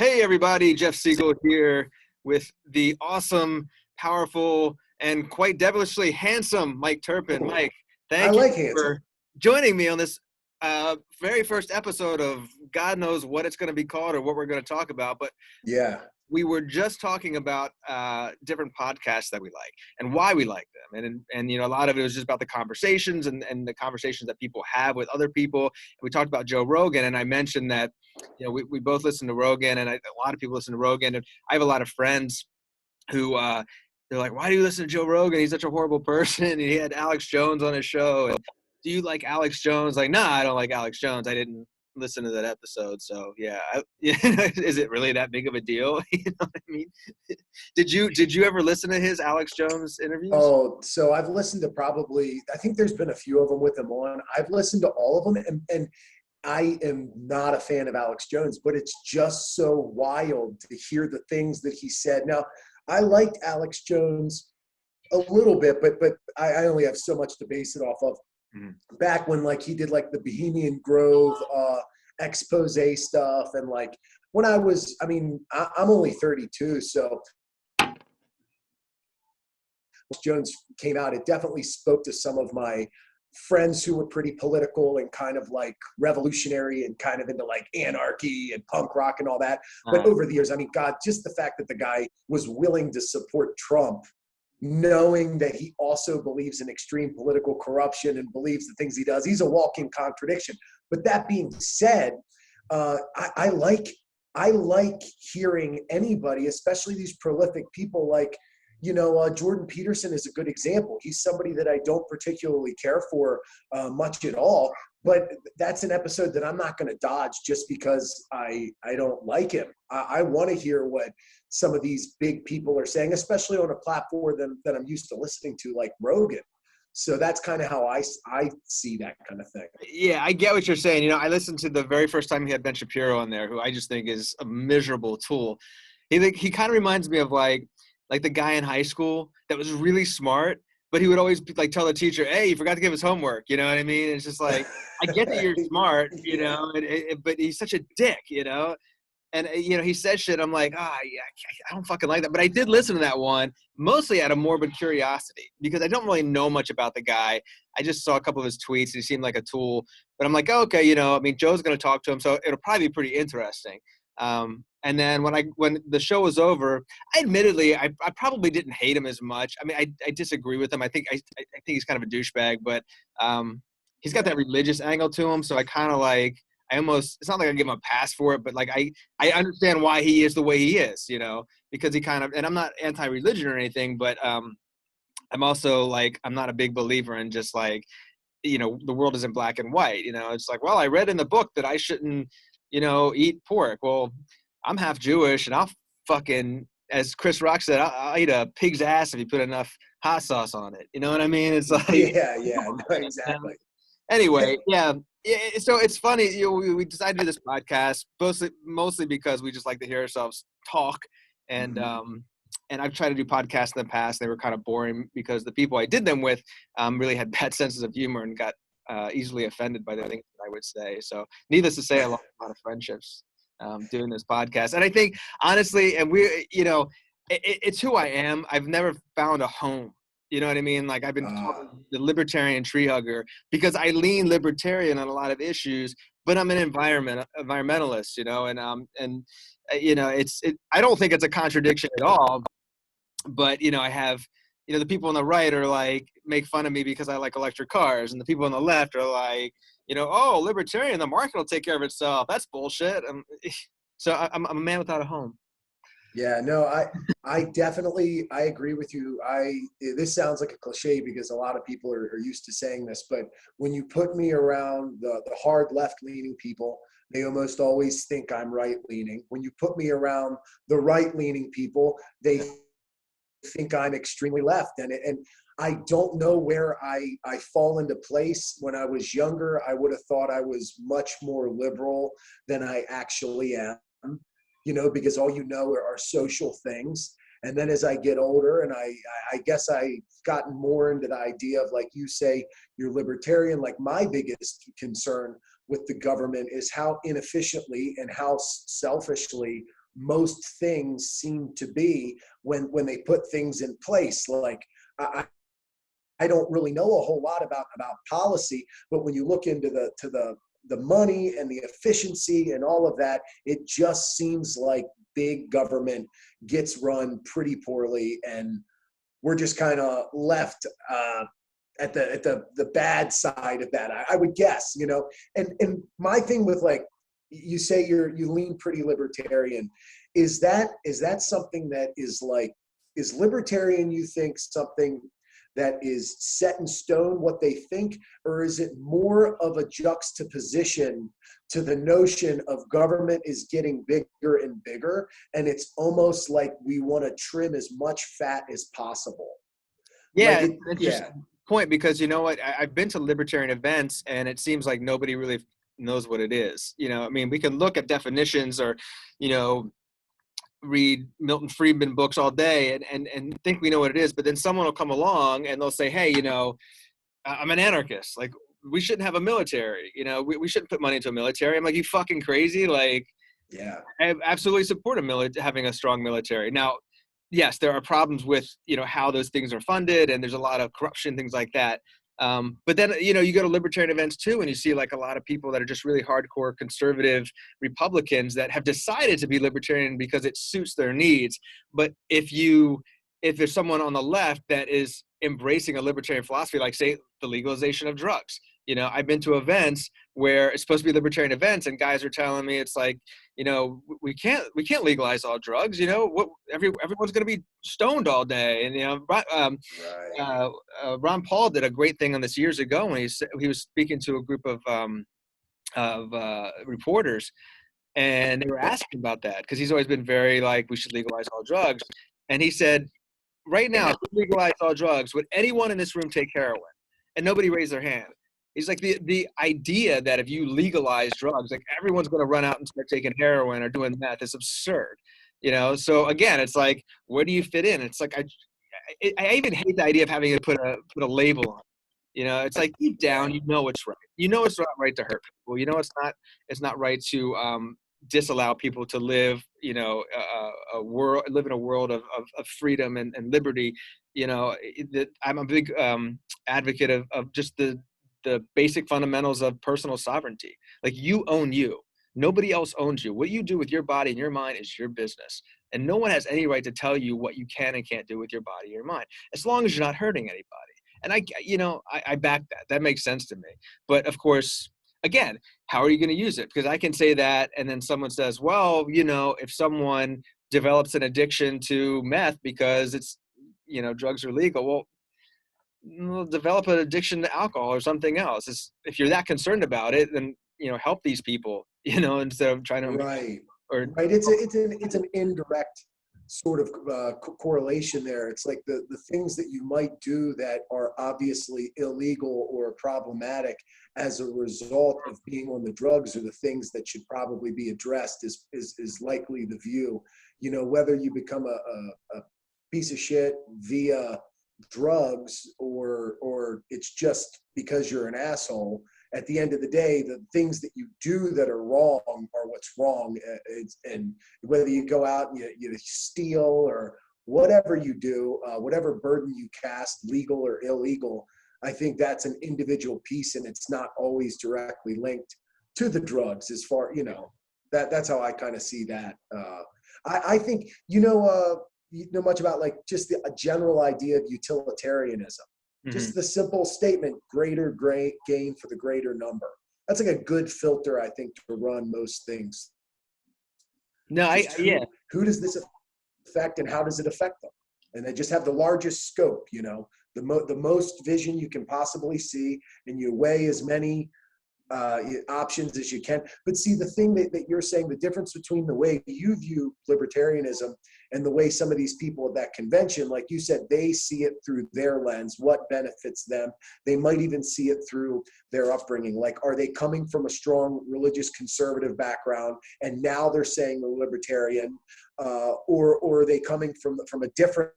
Hey everybody, Jeff Siegel here with the awesome, powerful, and quite devilishly handsome Mike Turpin. Mike, I thank you like handsome. for joining me on this very first episode of God knows what it's going to be called or what we're going to talk about. But Yeah. we were just talking about different podcasts that we like and why we like them. And a lot of it was just about the conversations and the conversations that people have with other people. And we talked about Joe Rogan, and I mentioned that, we both listen to Rogan, and a lot of people listen to Rogan. And I have a lot of friends who they're like, why do you listen to Joe Rogan? He's such a horrible person. And he had Alex Jones on his show. And do you like Alex Jones? Like, nah, I don't like Alex Jones. I didn't listen to that episode. So yeah, is it really that big of a deal? You know what I mean? Did you ever listen to his Alex Jones interviews? Oh, so I've listened to I think there's been a few of them with him on. I've listened to all of them, and I am not a fan of Alex Jones, but it's just so wild to hear the things that he said. Now, I liked Alex Jones a little bit, but I only have so much to base it off of. Back when he did the Bohemian Grove expose stuff, and when I'm only 32, so Jones came out, it definitely spoke to some of my friends who were pretty political and kind of revolutionary and kind of into anarchy and punk rock and all that. But over the years, God, just the fact that the guy was willing to support Trump, knowing that he also believes in extreme political corruption and believes the things he does, he's a walking contradiction. But that being said, I like hearing anybody, especially these prolific people Jordan Peterson is a good example. He's somebody that I don't particularly care for much at all, but that's an episode that I'm not going to dodge just because I don't like him. I want to hear what some of these big people are saying, especially on a platform that I'm used to listening to, like Rogan. So that's kind of how I see that kind of thing. Yeah, I get what you're saying. I listened to the very first time he had Ben Shapiro on there, who I just think is a miserable tool. He kind of reminds me of like the guy in high school that was really smart, but he would always tell the teacher, "Hey, you forgot to give his homework." You know what I mean? It's just like, I get that you're smart, Yeah. but he's such a dick, And he said shit. I'm like, yeah, I don't fucking like that. But I did listen to that one mostly out of morbid curiosity because I don't really know much about the guy. I just saw a couple of his tweets. And he seemed like a tool. But I'm like, okay, Joe's going to talk to him, so it'll probably be pretty interesting. And then when the show was over, I probably didn't hate him as much. I mean, I disagree with him. I think he's kind of a douchebag, but he's got that religious angle to him. So I kind of it's not like I give him a pass for it, but I understand why he is the way he is, because he kind of, and I'm not anti-religion or anything, but I'm also I'm not a big believer in just the world isn't black and white. It's like, well, I read in the book that I shouldn't, eat pork. Well, I'm half Jewish, and I'll fucking, as Chris Rock said, I'll eat a pig's ass if you put enough hot sauce on it. You know what I mean? It's like, yeah, no, exactly. Anyway, yeah. So it's funny, we decided to do this podcast mostly because we just like to hear ourselves talk, and and I've tried to do podcasts in the past. They were kind of boring because the people I did them with really had bad senses of humor and got easily offended by the things that I would say. So needless to say, I lost a lot of friendships doing this podcast. And I think honestly, and it's who I am. I've never found a home. You know what I mean? I've been called the libertarian tree hugger because I lean libertarian on a lot of issues, but I'm an environmentalist, I don't think it's a contradiction at all. But I have, the people on the right are make fun of me because I like electric cars, and the people on the left are oh, libertarian, the market will take care of itself. That's bullshit. So I'm a man without a home. Yeah, no, I definitely, I agree with you. This sounds like a cliche because a lot of people are used to saying this, but when you put me around the hard left-leaning people, they almost always think I'm right-leaning. When you put me around the right-leaning people, they think I'm extremely left. And I don't know where I fall into place. When I was younger, I would have thought I was much more liberal than I actually am. Because all are social things. And then as I get older, and I guess I've gotten more into the idea of, like you say, you're libertarian. My biggest concern with the government is how inefficiently and how selfishly most things seem to be when they put things in place. Like I don't really know a whole lot about policy, but when you look into the money and the efficiency and all of that, it just seems like big government gets run pretty poorly, and we're just kind of left at the bad side of that. I would guess, you know. And my thing with, like, you say you lean pretty libertarian. Is that something that is like, is libertarian, you think, something that is set in stone what they think, or is it more of a juxtaposition to the notion of government is getting bigger and bigger, and it's almost like we want to trim as much fat as possible? Yeah, Like it's it, an yeah, interesting point, because you know what? I've been to libertarian events, and it seems like nobody really knows what it is. You know, I mean, we can look at definitions, or, you know, read Milton Friedman books all day and think we know what it is, but then someone will come along and they'll say, hey, you know, I'm an anarchist. Like, we shouldn't have a military. You know, we shouldn't put money into a military. I'm like, you fucking crazy? Like, yeah, I absolutely support having a strong military. Now, yes, there are problems with, you know, how those things are funded, and there's a lot of corruption, things like that. But then, you know, you go to libertarian events too, and you see like a lot of people that are just really hardcore conservative Republicans that have decided to be libertarian because it suits their needs. But if there's someone on the left that is embracing a libertarian philosophy, like say the legalization of drugs, you know, I've been to events where it's supposed to be libertarian events, and guys are telling me it's like, you know, we can't legalize all drugs. You know, everyone's going to be stoned all day, and you know, right, Ron Paul did a great thing on this years ago when he was speaking to a group of reporters, and they were asking about that, because he's always been very like, we should legalize all drugs, and he said, right now, if we legalize all drugs, would anyone in this room take heroin? And nobody raised their hand. He's like, the idea that if you legalize drugs, like everyone's going to run out and start taking heroin or doing meth is absurd. You know, so again, it's like, where do you fit in? It's like, I even hate the idea of having to put a label on it. You know, it's like deep down, yeah, you know it's right. You know it's not right to hurt people. You know it's not right to disallow people to live, you know, live in a world of freedom and liberty. You know, I'm a big advocate of just the basic fundamentals of personal sovereignty. Like, you own you. Nobody else owns you. What you do with your body and your mind is your business. And no one has any right to tell you what you can and can't do with your body or your mind, as long as you're not hurting anybody. And I back that. That makes sense to me. But of course, again, how are you going to use it? Because I can say that, and then someone says, well, you know, if someone develops an addiction to meth because it's, you know, drugs are legal, well, develop an addiction to alcohol or something else. If you're that concerned about it, then, you know, help these people, you know, instead of trying to, right, or right. It's an indirect sort of correlation there. It's like the things that you might do that are obviously illegal or problematic as a result of being on the drugs are the things that should probably be addressed, is likely the view. You know, whether you become a piece of shit via drugs, or it's just because you're an asshole. At the end of the day, the things that you do that are wrong are what's wrong. And whether you go out and you steal or whatever you do, whatever burden you cast, legal or illegal, I think that's an individual piece, and it's not always directly linked to the drugs. As far, you know, that's how I kind of see that. I think, you know much about, like, just a general idea of utilitarianism. Mhm. Just the simple statement, greater gain for the greater number. That's like a good filter, I think, to run most things. No, Just yeah. who does this affect, and how does it affect them? And they just have the largest scope, you know, the most vision you can possibly see, and you weigh as many options as you can. But see, the thing that you're saying, the difference between the way you view libertarianism and the way some of these people at that convention, like you said, they see it through their lens, what benefits them. They might even see it through their upbringing. Like, are they coming from a strong religious conservative background and now they're saying they're libertarian, or are they coming from a different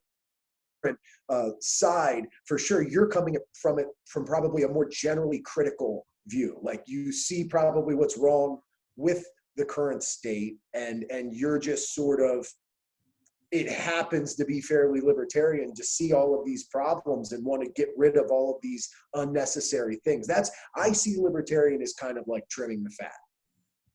side? For sure, you're coming from it from probably a more generally critical view. Like, you see probably what's wrong with the current state, and you're just sort of, it happens to be fairly libertarian to see all of these problems and want to get rid of all of these unnecessary things. I see libertarian as kind of like trimming the fat,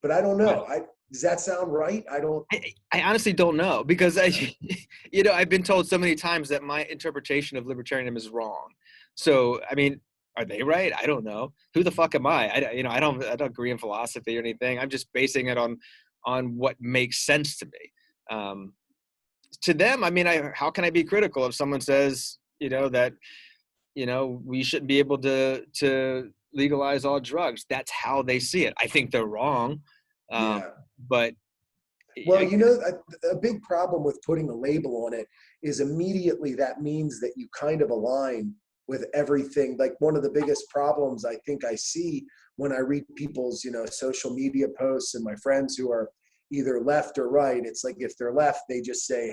but I don't know. Does that sound right? I honestly don't know, because I've been told so many times that my interpretation of libertarianism is wrong. So, I mean, are they right? I don't know. Who the fuck am I? I don't agree in philosophy or anything. I'm just basing it on what makes sense to me. To them, I mean, how can I be critical if someone says, that, we shouldn't be able to legalize all drugs? That's how they see it. I think they're wrong. Yeah. But well, a big problem with putting a label on it is immediately that means that you kind of align with everything. Like, one of the biggest problems I think I see when I read people's, social media posts, and my friends who are either left or right, it's like, if they're left, they just say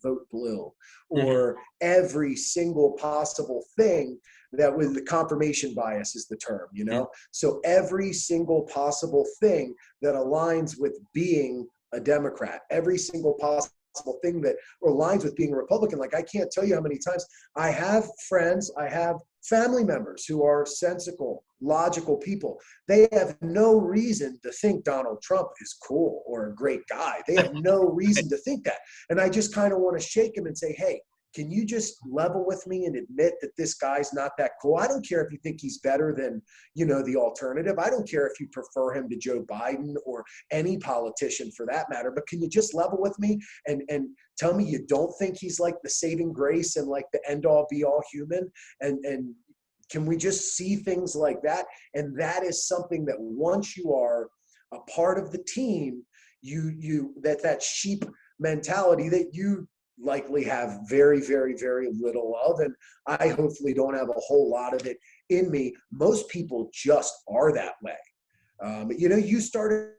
#vote blue, or every single possible thing that, with the confirmation bias is the term, So every single possible thing that aligns with being a Democrat, every single possible thing that aligns with being a Republican. Like, I can't tell you how many times I have friends, I have family members who are sensible, logical people. They have no reason to think Donald Trump is cool or a great guy. They have no reason to think that. And I just kind of want to shake him and say, hey, can you just level with me and admit that this guy's not that cool? I don't care if you think he's better than, the alternative. I don't care if you prefer him to Joe Biden or any politician for that matter, but can you just level with me and tell me you don't think he's like the saving grace and like the end all be all human? And can we just see things like that? And that is something that once you are a part of the team, that sheep mentality that you likely have very, very, very little of. And I hopefully don't have a whole lot of it in me. Most people just are that way. You started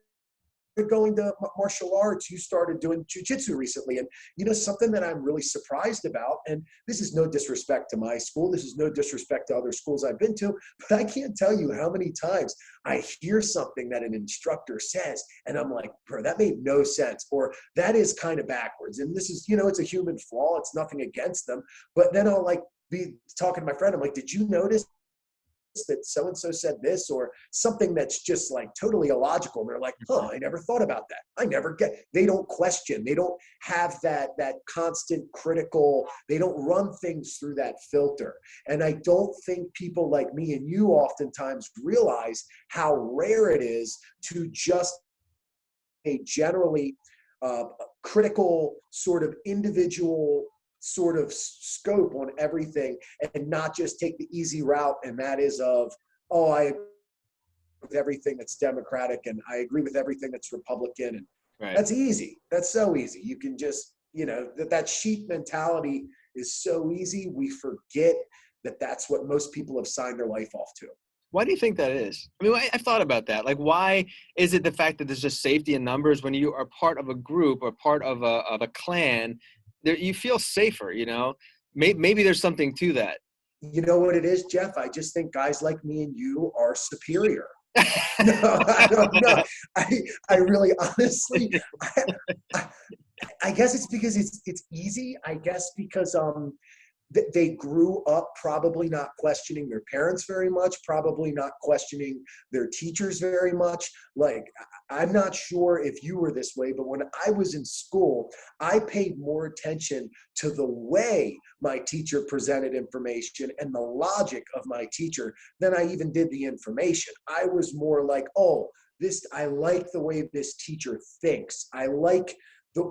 going to martial arts, you started doing jujitsu recently. And, something that I'm really surprised about, and this is no disrespect to my school, this is no disrespect to other schools I've been to, but I can't tell you how many times I hear something that an instructor says, and I'm like, bro, that made no sense, or that is kind of backwards. And this is, it's a human flaw. It's nothing against them. But then I'll be talking to my friend. I'm like, did you notice that so-and-so said this, or something that's just like totally illogical? And they're like, I never thought about that. They don't question. They don't have that constant critical, they don't run things through that filter. And I don't think people like me and you oftentimes realize how rare it is to just a generally critical sort of individual sort of scope on everything, and not just take the easy route, and that is of, I agree with everything that's Democratic and I agree with everything that's Republican. And right. That's easy. That's so easy. You can just, that sheep mentality is so easy. We forget that that's what most people have signed their life off to. Why do you think that is? I mean, I've thought about that. Like, why is it the fact that there's just safety in numbers when you are part of a group or part of a clan? You feel safer, Maybe there's something to that. You know what it is, Jeff? I just think guys like me and you are superior. No, I don't know. I really, honestly, I guess it's because it's easy. I guess because they grew up probably not questioning their parents very much, probably not questioning their teachers very much. Like, I'm not sure if you were this way, but when I was in school, I paid more attention to the way my teacher presented information and the logic of my teacher than I even did the information. I was more like, I like the way this teacher thinks.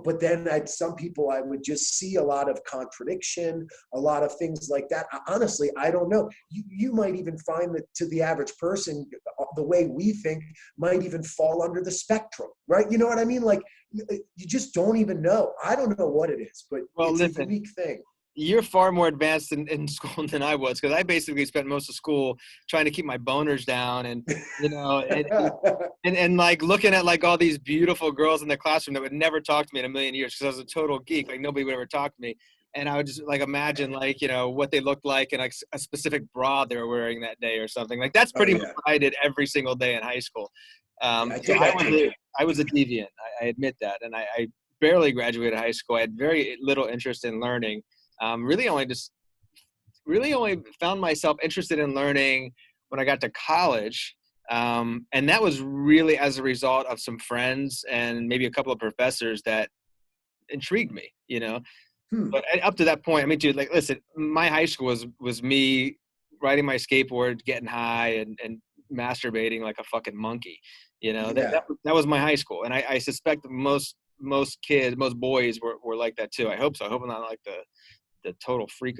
But then some people I would just see a lot of contradiction, a lot of things like that. Honestly, I don't know. You might even find that to the average person, the way we think might even fall under the spectrum, right? You know what I mean? Like, you just don't even know. I don't know what it is, but it's a unique thing. You're far more advanced in school than I was, because I basically spent most of school trying to keep my boners down, and and like looking at like all these beautiful girls in the classroom that would never talk to me in a million years, because I was a total geek. Like, nobody would ever talk to me, and I would just like imagine like what they looked like and like a specific bra they were wearing that day or something. Like, that's pretty much what I did every single day in high school. Yeah, I So did that too. I was a deviant. I admit that. And I barely graduated high school. I had very little interest in learning. Really only found myself interested in learning when I got to college. And that was really as a result of some friends and maybe a couple of professors that intrigued me, you know. Hmm. But up to that point, I mean, dude, like, listen, my high school was me riding my skateboard, getting high, and masturbating like a fucking monkey. You know, Yeah. that was my high school, and I suspect that most kids, most boys were like that too. I hope so. I hope I'm not like the total freak.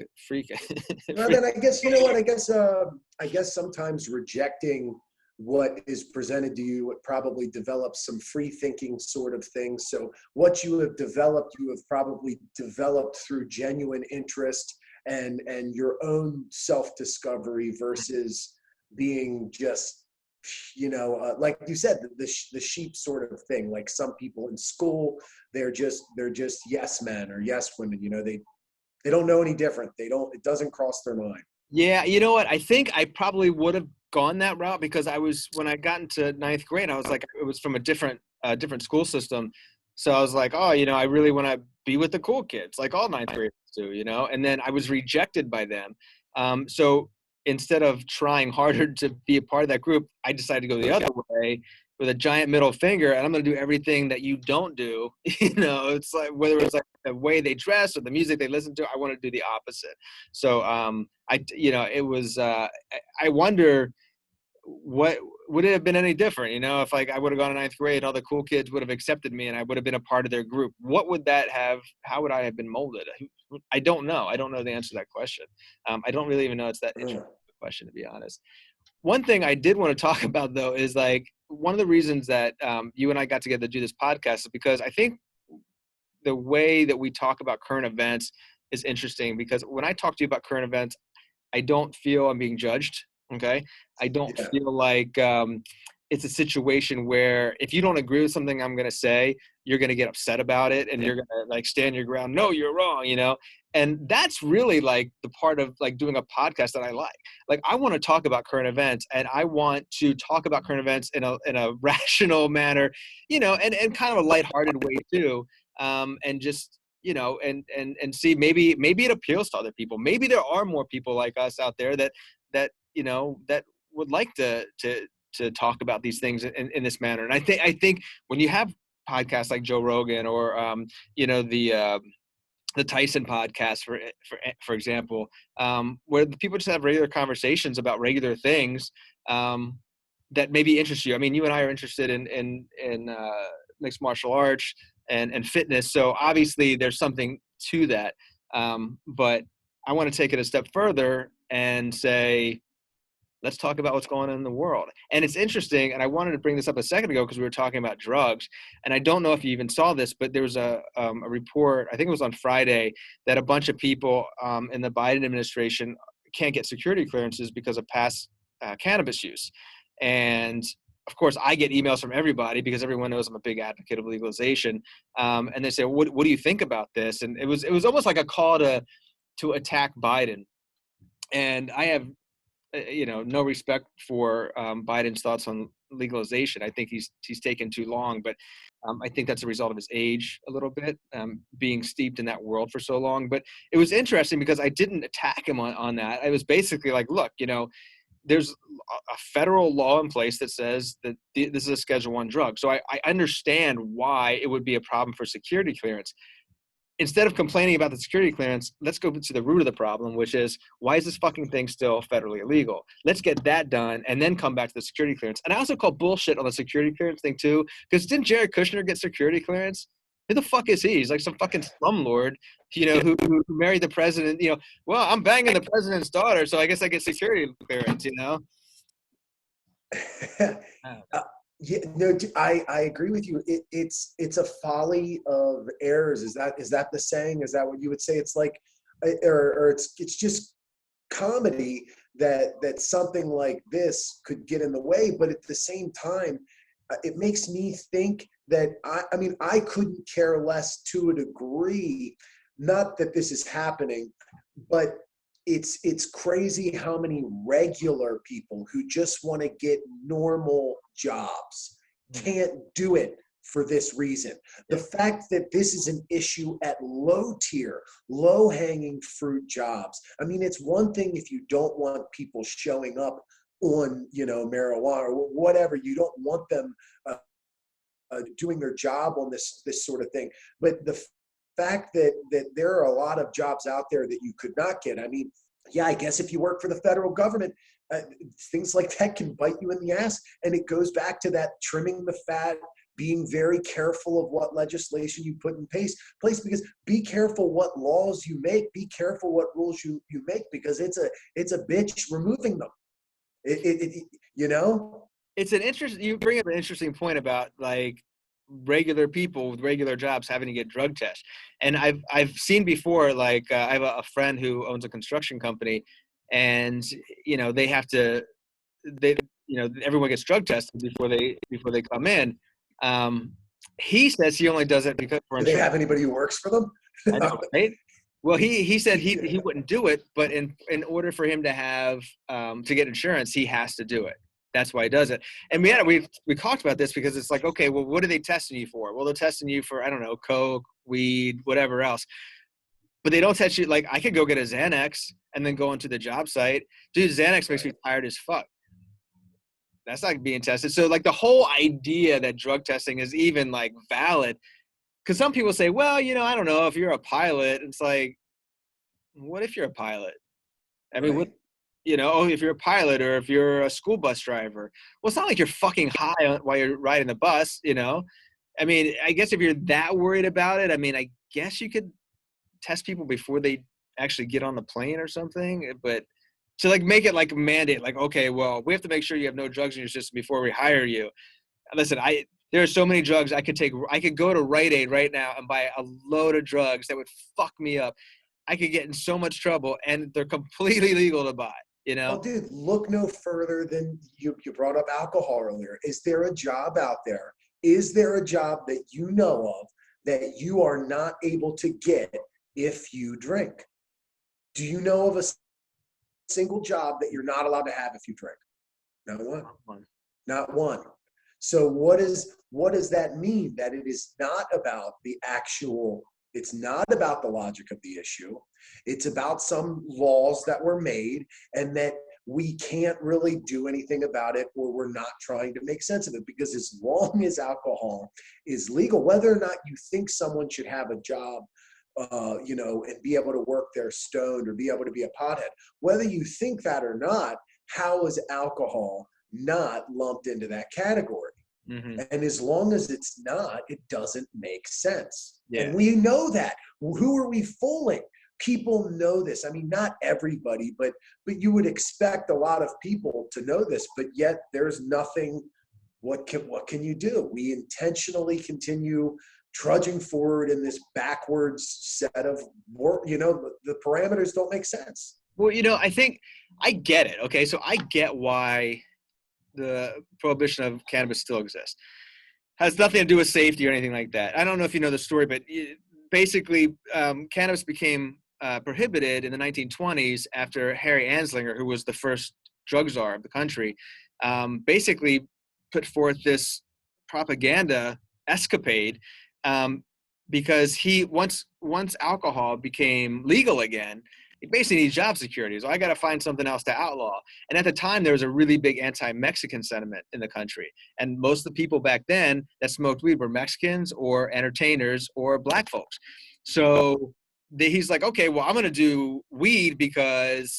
And then I guess, you know what, I guess sometimes rejecting what is presented to you, it probably develops some free thinking sort of things. So what you have developed, you have probably developed through genuine interest and your own self-discovery versus being just, like you said, the sheep sort of thing. Like some people in school, they're just yes men or yes women, they don't know any different. It doesn't cross their mind. Yeah, you know what? I think I probably would have gone that route because when I got into ninth grade, I was like, it was from a different school system. So I was like, oh, I really want to be with the cool kids, like all ninth graders do, And then I was rejected by them. So instead of trying harder to be a part of that group, I decided to go the other way with a giant middle finger, and I'm going to do everything that you don't do. It's like whether it's like the way they dress or the music they listen to, I want to do the opposite. So it was. I wonder what would it have been any different, if like I would have gone to ninth grade and all the cool kids would have accepted me and I would have been a part of their group. What would that have? How would I have been molded? I don't know. I don't know the answer to that question. I don't really even know it's that interesting question, to be honest. One thing I did want to talk about, though, is like one of the reasons that you and I got together to do this podcast is because I think the way that we talk about current events is interesting, because when I talk to you about current events, I don't feel I'm being judged. Okay. I don't Yeah. feel like it's a situation where if you don't agree with something I'm going to say, you're going to get upset about it and you're going to like stand your ground. No, you're wrong, And that's really like the part of like doing a podcast that I like. Like I want to talk about current events, and I want to talk about current events in a rational manner, and kind of a lighthearted way too. And just, and see, maybe it appeals to other people. Maybe there are more people like us out there that that would like to talk about these things in this manner. And I think when you have podcasts like Joe Rogan or the Tyson podcast, for example, where the people just have regular conversations about regular things that maybe interest you. I mean, you and I are interested in mixed martial arts and fitness, so obviously there's something to that. But I want to take it a step further and say, let's talk about what's going on in the world. And it's interesting, and I wanted to bring this up a second ago because we were talking about drugs. And I don't know if you even saw this, but there was a report, I think it was on Friday, that a bunch of people in the Biden administration can't get security clearances because of past cannabis use. And of course, I get emails from everybody because everyone knows I'm a big advocate of legalization. And they say, what do you think about this? And it was almost like a call to attack Biden. And I have no respect for Biden's thoughts on legalization. I think he's taken too long, but I think that's a result of his age a little bit, being steeped in that world for so long. But it was interesting because I didn't attack him on that. I was basically like, look, there's a federal law in place that says that this is a Schedule I drug. So I understand why it would be a problem for security clearance. Instead of complaining about the security clearance, let's go to the root of the problem, which is, why is this fucking thing still federally illegal? Let's get that done and then come back to the security clearance. And I also call bullshit on the security clearance thing too, because didn't Jared Kushner get security clearance? Who the fuck is he? He's like some fucking slumlord, who married the president. Well, I'm banging the president's daughter, so I guess I get security clearance. Yeah, no, I agree with you. It's a folly of errors. Is that the saying? Is that what you would say? It's like, or it's just comedy that something like this could get in the way. But at the same time, it makes me think that I mean, I couldn't care less to a degree. Not that this is happening, but it's crazy how many regular people who just want to get normal jobs can't do it for this reason. The fact that this is an issue at low tier, low hanging fruit jobs. I mean, it's one thing if you don't want people showing up on, marijuana or whatever, you don't want them doing their job on this sort of thing. But the fact that there are a lot of jobs out there that you could not get. I mean, yeah, I guess if you work for the federal government, things like that can bite you in the ass. And it goes back to that trimming the fat, being very careful of what legislation you put in place, because be careful what laws you make, be careful what rules you make, because it's a bitch removing them. It's an interesting, you bring up an interesting point about like regular people with regular jobs having to get drug tests. And I've seen before, like I have a friend who owns a construction company, and they have to, everyone gets drug tested before they come in. He says he only does it because for Do they insurance. have anybody who works for them? I know, right? Well, he said he wouldn't do it, but in order for him to have to get insurance, he has to do it. That's why he does it. And we talked about this because it's like, okay, well, what are they testing you for? Well, they're testing you for, I don't know, coke, weed, whatever else. But they don't test you. Like, I could go get a Xanax and then go onto the job site. Dude, Xanax makes me tired as fuck. That's not being tested. So like the whole idea that drug testing is even like valid, because some people say, well, I don't know, if you're a pilot, it's like, what if you're a pilot? I mean, Right. if you're a pilot or if you're a school bus driver, well, it's not like you're fucking high while you're riding the bus, I mean, I guess if you're that worried about it, I mean, I guess you could test people before they actually get on the plane or something, but to like make it like a mandate, like, okay, well, we have to make sure you have no drugs in your system before we hire you. Listen, there are so many drugs I could go to Rite Aid right now and buy a load of drugs that would fuck me up. I could get in so much trouble, and they're completely legal to buy, Well, dude, look no further than you brought up alcohol earlier. Is there a job out there? Is there a job that you know of that you are not able to get if you drink? Do you know of a single job that you're not allowed to have if you drink? Not one. Not one. So what does that mean? That it is not about it's not about the logic of the issue. It's about some laws that were made and that we can't really do anything about it, or we're not trying to make sense of it, because as long as alcohol is legal, whether or not you think someone should have a job, and be able to work there stoned or be able to be a pothead, whether you think that or not, how is alcohol not lumped into that category? Mm-hmm. And as long as it's not, it doesn't make sense. Yeah. And we know that. Who are we fooling? People know this. I mean, not everybody, but you would expect a lot of people to know this, but yet there's nothing. What can you do? We intentionally continue trudging forward in this backwards set of work. The parameters don't make sense. Well, I think I get it. Okay, so I get why the prohibition of cannabis still exists. Has nothing to do with safety or anything like that. I don't know if you know the story, but basically cannabis became prohibited in the 1920s after Harry Anslinger, who was the first drug czar of the country, basically put forth this propaganda escapade, because once alcohol became legal again, it basically needs job security. So I got to find something else to outlaw. And at the time, there was a really big anti-Mexican sentiment in the country. And most of the people back then that smoked weed were Mexicans or entertainers or black folks. So he's like, okay, well, I'm going to do weed because,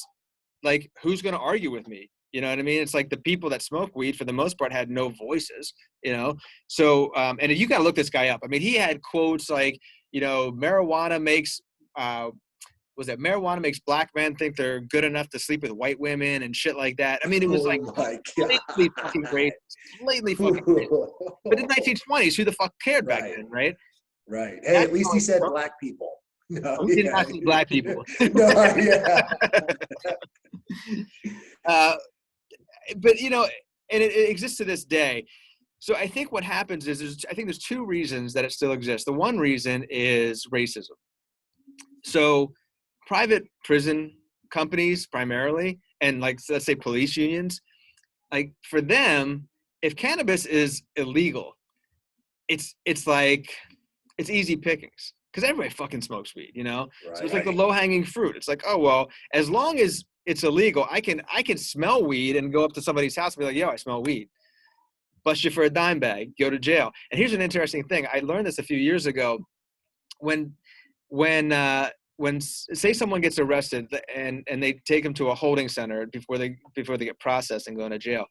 like, who's going to argue with me? You know what I mean? It's like the people that smoke weed, for the most part, had no voices, So, and you got to look this guy up. I mean, he had quotes like, marijuana makes black men think they're good enough to sleep with white women and shit like that. I mean, it was like completely fucking racist, completely fucking racist. But in the 1920s, who the fuck cared back then, right? Right. Hey, at least he said black people. No, he didn't say black people. No, yeah. But and it exists to this day. So I think what happens is there's two reasons that it still exists. The one reason is racism. So private prison companies primarily, and like, let's say police unions, like for them, if cannabis is illegal, it's like it's easy pickings because everybody fucking smokes weed, you know. So it's like the Right. low hanging fruit. It's like, oh well, as long as it's illegal, I can smell weed and go up to somebody's house and be like, yo, I smell weed. Bust you for a dime bag, go to jail. And here's an interesting thing. I learned this a few years ago when say someone gets arrested and they take them to a holding center before they get processed and go into jail.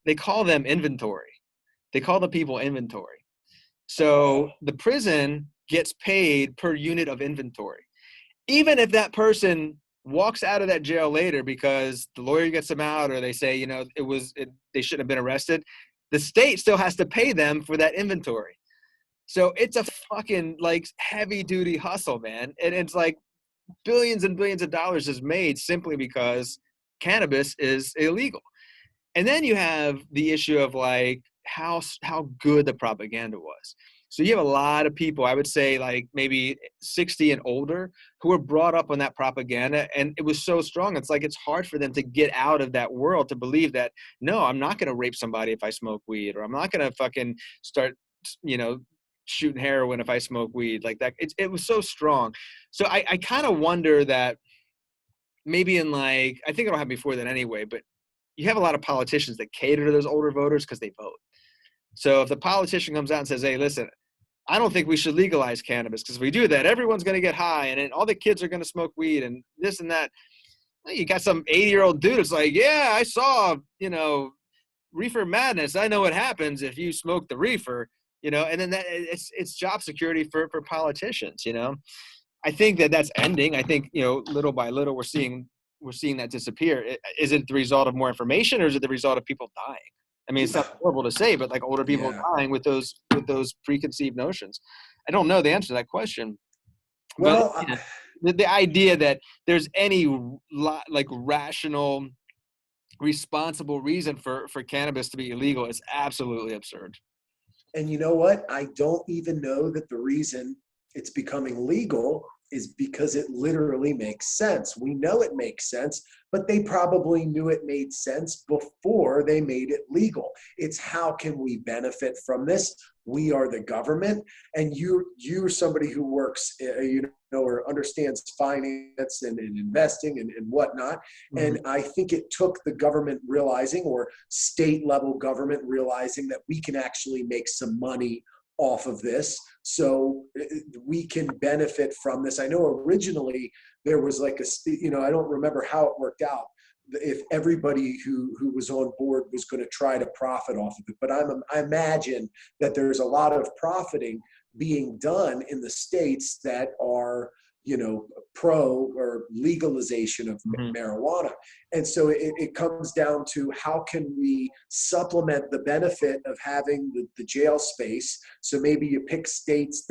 They call them inventory. They call the people inventory. So the prison gets paid per unit of inventory. Even if that person walks out of that jail later because the lawyer gets them out or they say, you know, they shouldn't have been arrested, the state still has to pay them for that inventory. So it's a fucking like heavy duty hustle, man. And it's like billions and billions of dollars is made simply because cannabis is illegal. And then you have the issue of like how good the propaganda was. So you have a lot of people, I would say like maybe 60 and older, who were brought up on that propaganda, and it was so strong. It's like it's hard for them to get out of that world to believe that, no, I'm not going to rape somebody if I smoke weed, or I'm not going to fucking start, you know, shooting heroin if I smoke weed like that. It was so strong. So I kind of wonder that maybe in like, I think it'll happen before that anyway, but you have a lot of politicians that cater to those older voters because they vote. So if the politician comes out and says, hey, listen, I don't think we should legalize cannabis because if we do that, everyone's going to get high and then all the kids are going to smoke weed and this and that. Well, you got some 80-year-old dude that's like, yeah, I saw, you know, reefer madness. I know what happens if you smoke the reefer, you know, and then that it's job security for politicians, you know. I think that's ending. I think, you know, little by little we're seeing that disappear. Is it the result of more information or is it the result of people dying? I mean, it's not horrible to say, but like older people dying with those preconceived notions. I don't know the answer to that question. But Well, you know, the idea that there's any like rational, responsible reason for cannabis to be illegal is absolutely absurd. and you know what? I don't even know that the reason it's becoming legal is because it literally makes sense. We know it makes sense, but they probably knew it made sense before they made it legal. It's how can we benefit from this? We are the government, and you're somebody who works, you know, or understands finance and investing and whatnot. Mm-hmm. And I think it took the government realizing, or state level government realizing, that we can actually make some money off of this, so we can benefit from this. I know originally there was like you know, I don't remember how it worked out, if everybody who was on board was going to try to profit off of it, but I imagine that there's a lot of profiting being done in the states that are, you know, pro or legalization of marijuana. And so it comes down to how can we supplement the benefit of having the jail space. So maybe you pick states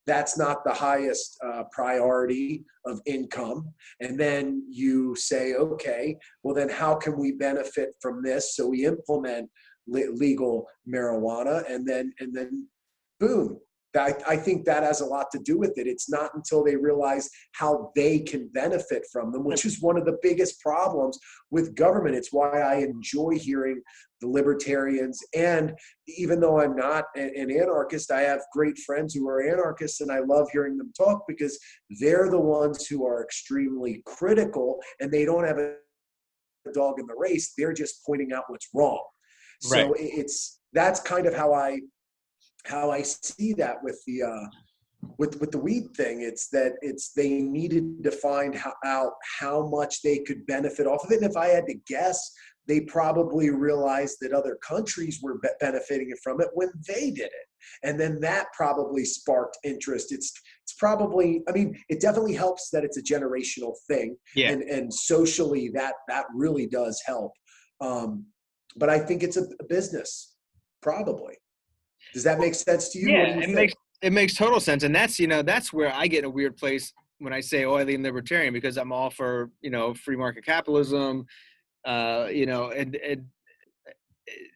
that's not the highest priority of income. And then you say, okay, well then how can we benefit from this? So we implement legal marijuana, and then boom. I think that has a lot to do with it. It's not until they realize how they can benefit from them, which is one of the biggest problems with government. It's why I enjoy hearing the libertarians. And even though I'm not an anarchist, I have great friends who are anarchists, and I love hearing them talk because they're the ones who are extremely critical, and they don't have a dog in the race. They're just pointing out what's wrong. So that's kind of how I see that with the with the weed thing. It's they needed to find out how much they could benefit off of it. And if I had to guess, they probably realized that other countries were benefiting from it when they did it, and then that probably sparked interest. It's probably, I mean, it definitely helps that it's a generational thing, and socially that really does help. But I think it's a business, probably. Does that make sense to you? Yeah, What do you think? it makes total sense, and that's, you know, that's where I get in a weird place when I say, oh, I lean libertarian, because I'm all for, you know, free market capitalism, you know, and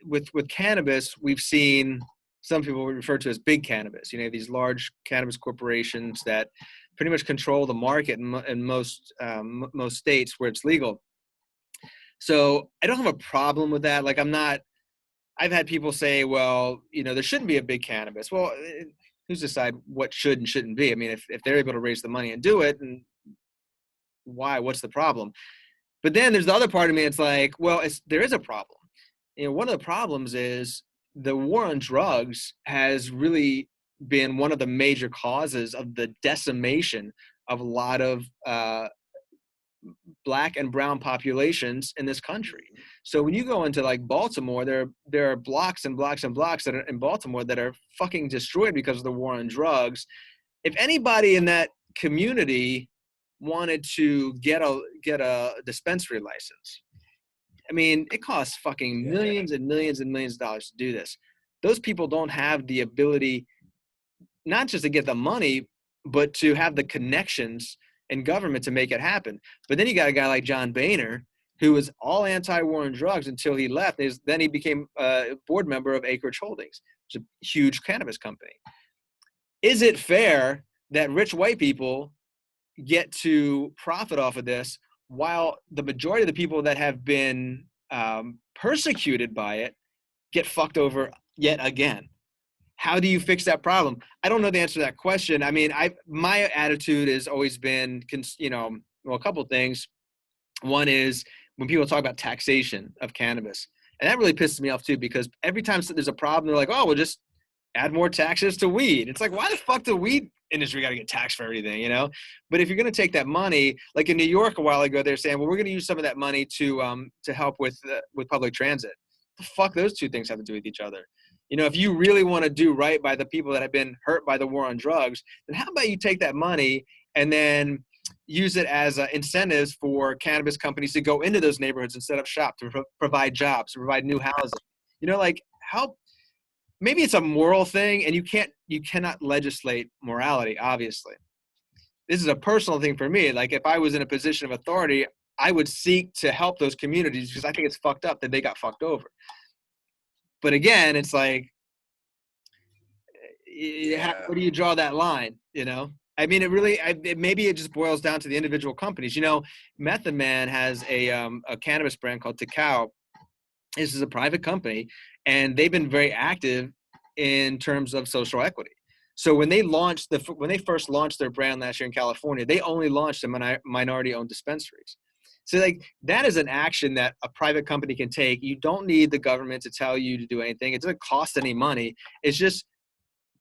with cannabis, we've seen some people refer to as big cannabis. You know, these large cannabis corporations that pretty much control the market in most states where it's legal. So I don't have a problem with that. Like, I'm not I've had people say, well, there shouldn't be a big cannabis. Well, who's to decide what should and shouldn't be? I mean, if they're able to raise the money and do it, and why? What's the problem? But then there's the other part of me. It's like, well, there is a problem. One of the problems is the war on drugs has really been one of the major causes of the decimation of a lot of Black and brown populations in this country. So when you go into like Baltimore, there are blocks and blocks and blocks that are in Baltimore that are fucking destroyed because of the war on drugs. If anybody in that community wanted to get a dispensary license, I mean, it costs fucking millions and millions and millions of dollars to do this. Those people don't have the ability, not just to get the money, but to have the connections in government to make it happen. But then you got a guy like John Boehner, who was all anti-war on drugs until he left. Then he became a board member of Acreage Holdings, which is a huge cannabis company. Is it fair that rich white people get to profit off of this while the majority of the people that have been persecuted by it get fucked over yet again? How do you fix that problem? I don't know the answer to that question. I mean, my attitude has always been, a couple of things. One is when people talk about taxation of cannabis, and that really pisses me off too, because every time there's a problem, they're like, oh, we'll just add more taxes to weed. It's like, why the fuck the weed industry got to get taxed for everything, But if you're going to take that money, like in New York a while ago, they're saying, well, we're going to use some of that money to help with public transit. The fuck those two things have to do with each other? If you really want to do right by the people that have been hurt by the war on drugs, then how about you take that money and then use it as incentives for cannabis companies to go into those neighborhoods and set up shop to provide jobs, to provide new housing. How maybe it's a moral thing, and you cannot legislate morality, obviously. This is a personal thing for me. Like, if I was in a position of authority, I would seek to help those communities because I think it's fucked up that they got fucked over. But again, it's like, where do you draw that line? I mean, maybe it just boils down to the individual companies. Method Man has a cannabis brand called Takao. This is a private company, and they've been very active in terms of social equity. So when they first launched their brand last year in California, they only launched in minority-owned dispensaries. So like that is an action that a private company can take. You don't need the government to tell you to do anything. It doesn't cost any money. It's just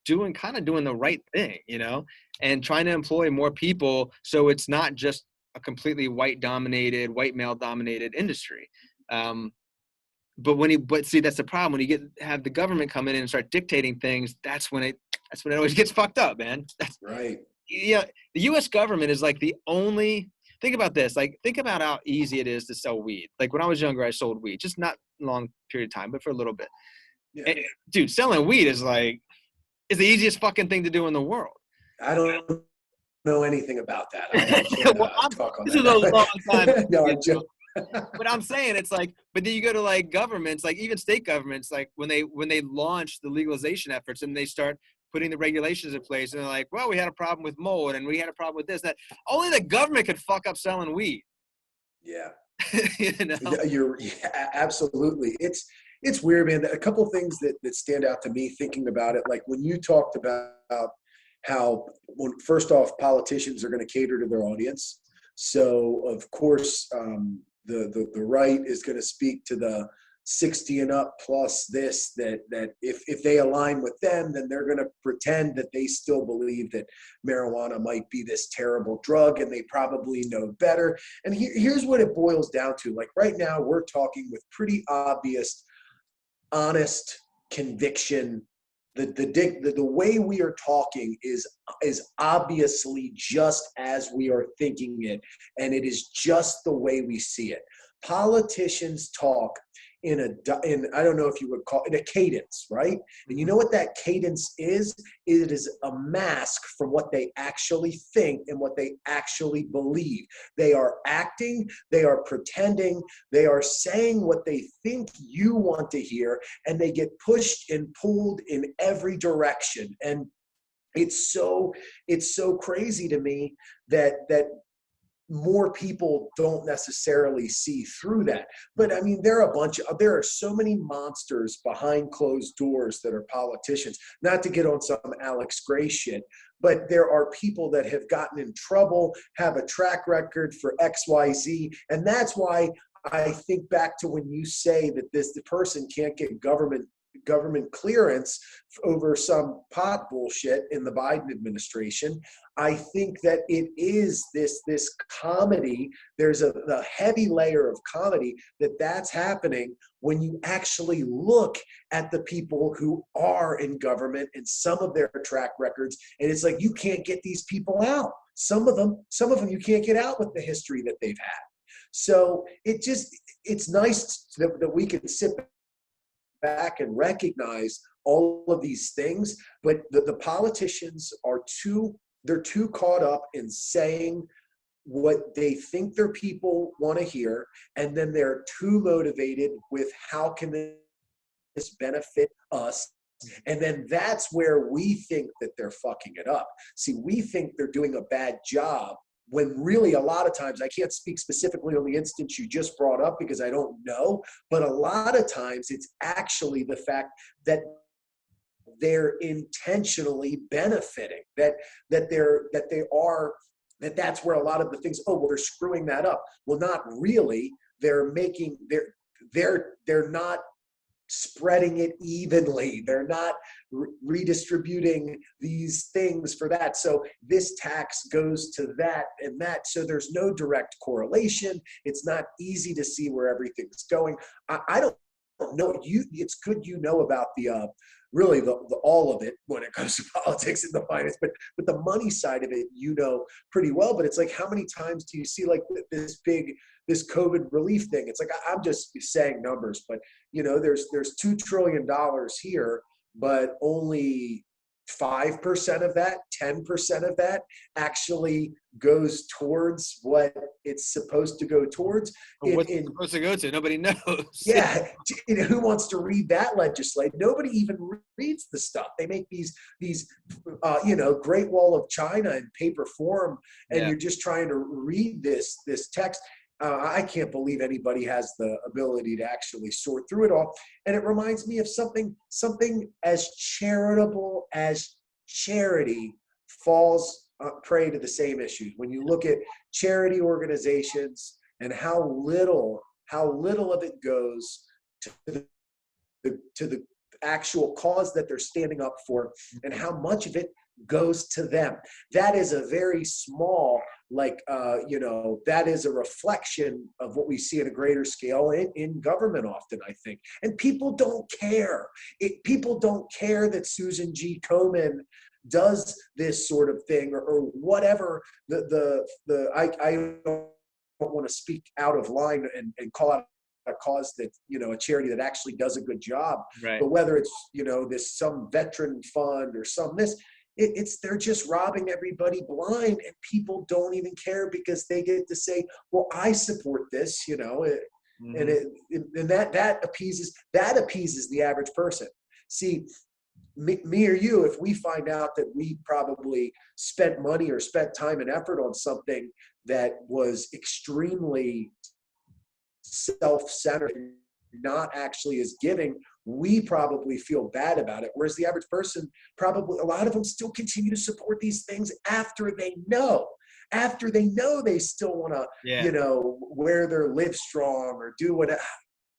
doing the right thing, and trying to employ more people. So it's not just a completely white male dominated industry. But see, that's the problem. When you have the government come in and start dictating things, that's when it always gets fucked up, man. That's right. Yeah. The U.S. government is like the only. Think about this. Like, think about how easy it is to sell weed. Like when I was younger, I sold weed, just not a long period of time, but for a little bit. Yeah. And, dude, selling weed is the easiest fucking thing to do in the world. I don't know anything about that. I can't talk on this is a long time. No, I'm joking. But I'm saying it's like, but then you go to like governments, like even state governments, like when they launch the legalization efforts and they start putting the regulations in place, and they're like, well, we had a problem with mold and we had a problem with this, that. Only the government could fuck up selling weed. Yeah. Yeah, absolutely. It's weird, man. A couple of things that stand out to me thinking about it, like when you talked about how, first off, politicians are going to cater to their audience. So of course, the right is going to speak to the 60 and up plus this, that if they align with them, then they're going to pretend that they still believe that marijuana might be this terrible drug, and they probably know better. And here's what it boils down to. Like right now, we're talking with pretty obvious, honest conviction. The way we are talking is obviously just as we are thinking it, and it is just the way we see it. Politicians talk in I don't know if you would call it a cadence, right? And you know what that cadence is? It is a mask from what they actually think and what they actually believe. They are acting, they are pretending, they are saying what they think you want to hear, and they get pushed and pulled in every direction. And it's so crazy to me that more people don't necessarily see through that. But I mean, there are so many monsters behind closed doors that are politicians, not to get on some Alex Gray shit, but there are people that have gotten in trouble, have a track record for XYZ. And that's why I think back to when you say that the person can't get government clearance over some pot bullshit in the Biden administration. I think that it is this comedy. There's a heavy layer of comedy that's happening when you actually look at the people who are in government and some of their track records, and it's like you can't get these people out. Some of them you can't get out with the history that they've had. So it's nice that we can sit back and recognize all of these things, but the politicians they're too caught up in saying what they think their people want to hear, and then they're too motivated with how can this benefit us. And then that's where we think that they're fucking it up. See, we think they're doing a bad job when really a lot of times, I can't speak specifically on the instance you just brought up because I don't know, but a lot of times it's actually the fact that they're intentionally benefiting, that's where a lot of the things, oh, well, they're screwing that up. Well, not really. They're not spreading it evenly. They're not redistributing these things for that. So this tax goes to that and that. So there's no direct correlation. It's not easy to see where everything's going. I don't know. It's good you know about the really the all of it when it comes to politics and the finance, but the money side of it, you know pretty well. But it's like, how many times do you see like this COVID relief thing? It's like, I'm just saying numbers, but you know, there's $2 trillion here, but only 5% of that, 10% of that actually goes towards what it's supposed to go towards. What's it supposed to go to? Nobody knows. Yeah, who wants to read that legislation? Nobody even reads the stuff. They make these Great Wall of China in paper form, and you're just trying to read this text. I can't believe anybody has the ability to actually sort through it all. And it reminds me of something as charitable as charity falls prey to the same issues. When you look at charity organizations and how little of it goes to the actual cause that they're standing up for, and how much of it goes to them. That is a very small, that is a reflection of what we see at a greater scale in government often, I think. And people don't care. People don't care that Susan G. Komen does this sort of thing or whatever. I don't want to speak out of line and call out a cause that, a charity that actually does a good job. Right. But whether it's, this some veteran fund or they're just robbing everybody blind, and people don't even care because they get to say, well, I support this, mm-hmm. and that appeases the average person. See, me or you, if we find out that we probably spent money or spent time and effort on something that was extremely self-centered, not actually is giving, we probably feel bad about it. Whereas the average person, probably a lot of them still continue to support these things after they know they still want to, wear their Live Strong or do whatever.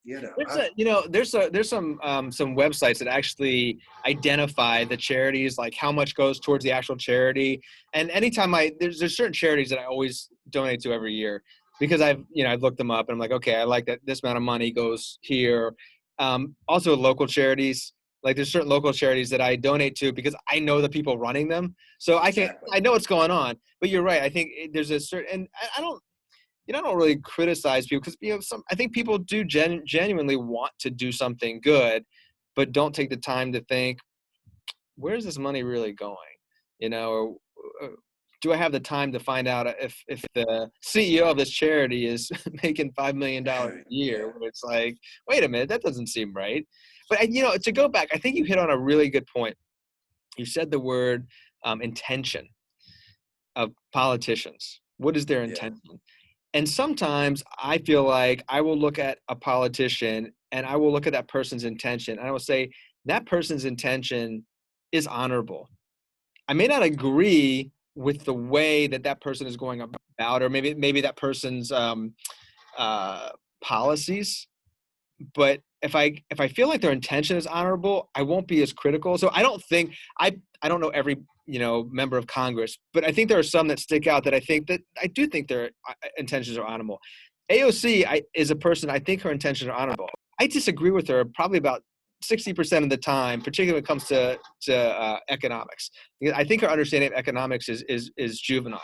There's some websites that actually identify the charities, like how much goes towards the actual charity. And anytime there's certain charities that I always donate to every year, because I've looked them up and I'm like, okay, I like that this amount of money goes here. Also local charities, like there's certain local charities that I donate to because I know the people running them. So I know what's going on. But you're right. I think there's a certain, and I don't really criticize people because, I think people do genuinely want to do something good, but don't take the time to think, where's this money really going? Or do I have the time to find out if the CEO of this charity is making $5 million a year? Where it's like, wait a minute, that doesn't seem right. But to go back, I think you hit on a really good point. You said the word intention of politicians. What is their Yeah. intention? And sometimes I feel like I will look at a politician and I will look at that person's intention and I will say that person's intention is honorable. I may not agree with the way that that person is going about, or maybe that person's uh, policies, but if I feel like their intention is honorable, I won't be as critical. So I don't think I don't know every member of Congress, but I think there are some that stick out that I do think their intentions are honorable. AOC is a person I think her intentions are honorable. I disagree with her probably about 60% of the time, particularly when it comes to economics. I think her understanding of economics is juvenile,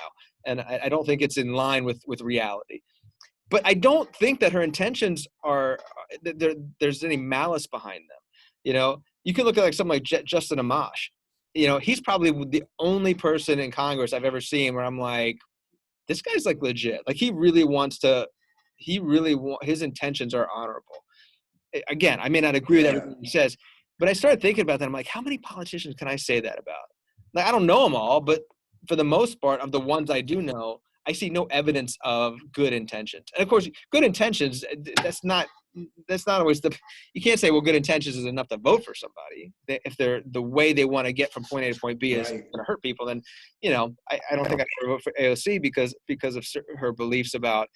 and I don't think it's in line with reality. But I don't think that her intentions are there's any malice behind them. You can look at like someone like Justin Amash. He's probably the only person in Congress I've ever seen where I'm like, this guy's like legit. Like he really wants to. His intentions are honorable. Again, I may not agree with Yeah. everything he says, but I started thinking about that. I'm like, how many politicians can I say that about? Like I don't know them all, but for the most part of the ones I do know, I see no evidence of good intentions. And of course, good intentions, that's not always you can't say, well, good intentions is enough to vote for somebody. If they're the way they want to get from point A to point B is Right. going to hurt people, then, I don't think I would vote for AOC because of her beliefs about,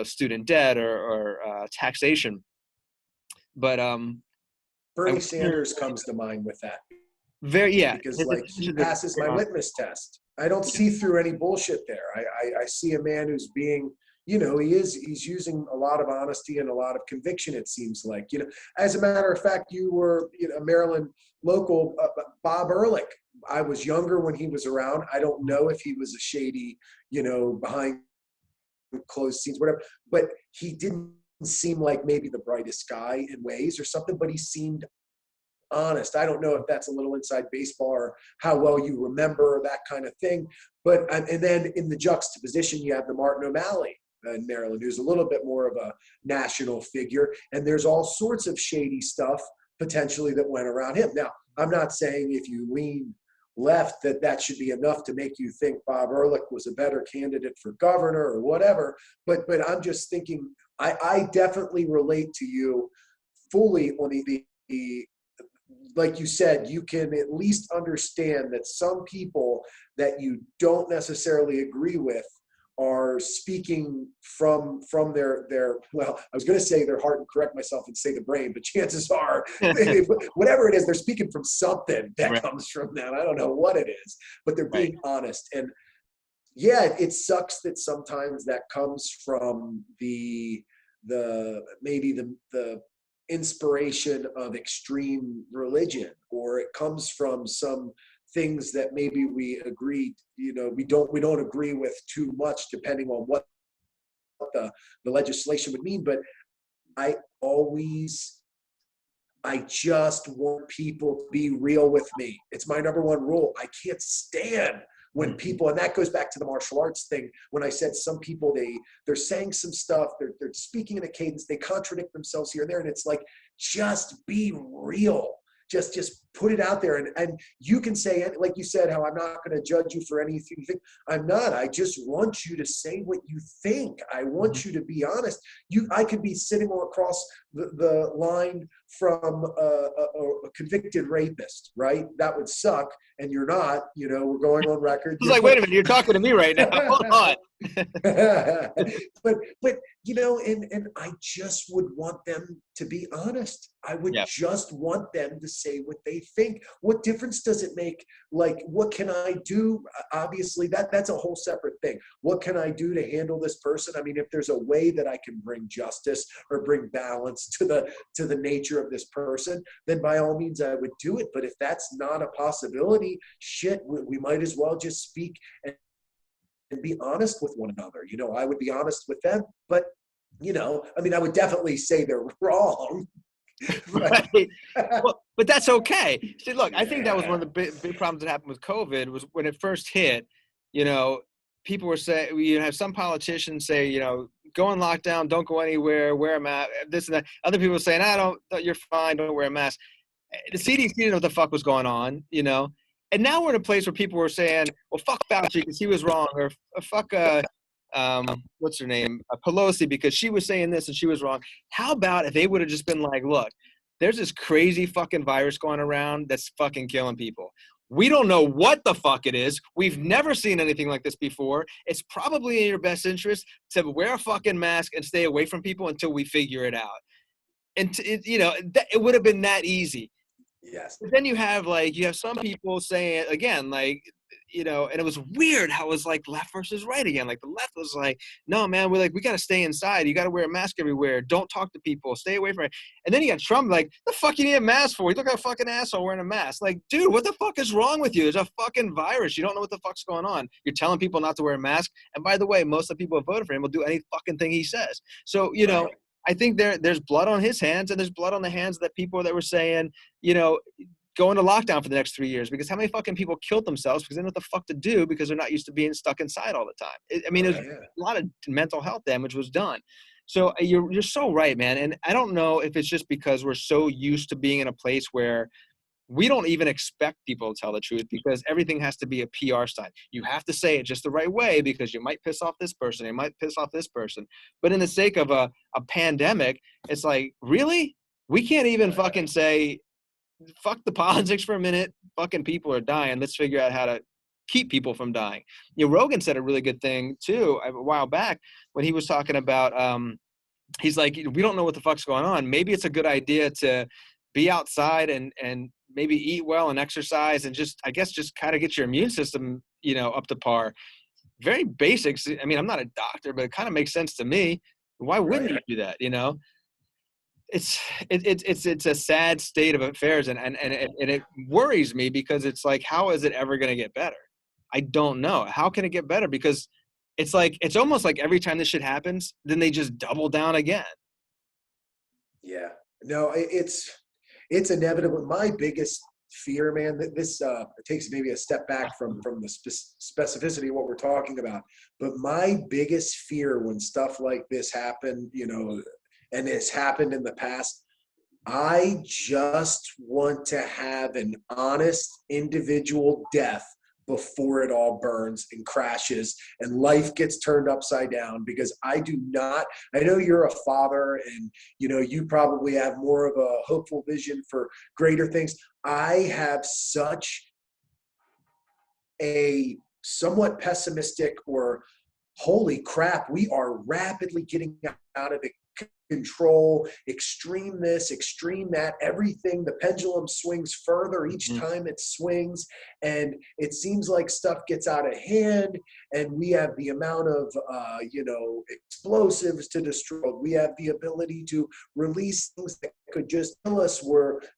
student debt or taxation. But I Bernie wonder, Sanders comes to mind with that yeah, because his like he intentions are passes my very honest. litmus test. I don't see through any bullshit there. I see a man who's being, he's using a lot of honesty and a lot of conviction, it seems like. As a matter of fact, you were a Maryland local, Bob Ehrlich. I was younger when he was around. I don't know if he was a shady, behind closed scenes, whatever, but he didn't seem like maybe the brightest guy in ways or something, but he seemed honest. I don't know if that's a little inside baseball or how well you remember that kind of thing. But and then in the juxtaposition, you have the Martin O'Malley in Maryland, who's a little bit more of a national figure. And there's all sorts of shady stuff potentially that went around him. Now, I'm not saying if you lean left that should be enough to make you think Bob Ehrlich was a better candidate for governor or whatever. But I'm just thinking, I definitely relate to you fully on the like you said, you can at least understand that some people that you don't necessarily agree with are speaking from their well, I was going to say their heart and correct myself and say the brain, but chances are whatever it is, they're speaking from something that Right. comes from that. I don't know what it is, but they're Right. being honest. And yeah, it sucks that sometimes that comes from the maybe the inspiration of extreme religion, or it comes from some things that maybe we agree, we don't agree with too much, depending on what the legislation would mean. But I always I just want people to be real with me. It's my number one rule. I can't stand when people, and that goes back to the martial arts thing, when I said some people, they're saying some stuff, they're speaking in a cadence, they contradict themselves here and there, and it's like, just be real. Just put it out there. And you can say, like you said, how I'm not going to judge you for anything you think. I'm not. I just want you to say what you think. I want you to be honest. I could be sitting across the line from a convicted rapist, right? That would suck. And you're not, we're going on record. It's like, wait a minute, you're talking to me right now. Hold on. but and I just would want them to be honest. I would just want them to say what they think. What difference does it make? Like, what can I do? Obviously, that's a whole separate thing. What can I do to handle this person? I mean, if there's a way that I can bring justice or bring balance to the nature of this person, then by all means I would do it. But if that's not a possibility, shit, we might as well just speak and be honest with one another. I would be honest with them, but I would definitely say they're wrong. Right. Well, but that's okay. See, look, I think that was one of the big problems that happened with COVID was when it first hit, people were saying, have some politicians say, go on lockdown, don't go anywhere, wear a mask, this and that. Other people saying, you're fine, don't wear a mask. The CDC didn't know what the fuck was going on, And now we're in a place where people were saying, well, fuck Fauci because he was wrong, or fuck what's her name, Pelosi, because she was saying this and she was wrong. How about if they would have just been like, look, there's this crazy fucking virus going around that's fucking killing people. We don't know what the fuck it is. We've never seen anything like this before. It's probably in your best interest to wear a fucking mask and stay away from people until we figure it out. And it would have been that easy. Yes. But then you have some people saying again, and it was weird how it was like left versus right again. Like the left was like, no, man, we got to stay inside. You got to wear a mask everywhere. Don't talk to people. Stay away from it. And then you got Trump like, the fuck you need a mask for? You look like a fucking asshole wearing a mask. Like, dude, what the fuck is wrong with you? There's a fucking virus. You don't know what the fuck's going on. You're telling people not to wear a mask. And by the way, most of the people who voted for him will do any fucking thing he says. So, I think there's blood on his hands and there's blood on the hands of the people that were saying, go into lockdown for the next 3 years, because how many fucking people killed themselves because they don't know what the fuck to do because they're not used to being stuck inside all the time. It was a lot of mental health damage was done. So you're so right, man. And I don't know if it's just because we're so used to being in a place where we don't even expect people to tell the truth because everything has to be a PR stunt. You have to say it just the right way because you might piss off this person, you might piss off this person. But in the sake of a pandemic, it's like, really? We can't even fucking say, fuck the politics for a minute. Fucking people are dying. Let's figure out how to keep people from dying. Rogan said a really good thing too a while back when he was talking about, he's like, we don't know what the fuck's going on. Maybe it's a good idea to be outside and maybe eat well and exercise and just kind of get your immune system, up to par. Very basics. I mean, I'm not a doctor, but it kind of makes sense to me. Why wouldn't you do that? It's a sad state of affairs, and it worries me because it's like, how is it ever going to get better? I don't know. How can it get better? Because it's almost like every time this shit happens, then they just double down again. Yeah. No, it's inevitable. My biggest fear, man, that this takes maybe a step back from the specificity of what we're talking about. But my biggest fear when stuff like this happen, and it's happened in the past, I just want to have an honest individual death before it all burns and crashes and life gets turned upside down, because I know you're a father and, you probably have more of a hopeful vision for greater things. I have such a somewhat pessimistic or holy crap, we are rapidly getting out of control, extreme this, extreme that, everything. The pendulum swings further each time it swings, and it seems like stuff gets out of hand, and we have the amount of explosives to destroy. We have the ability to release things that could just kill us,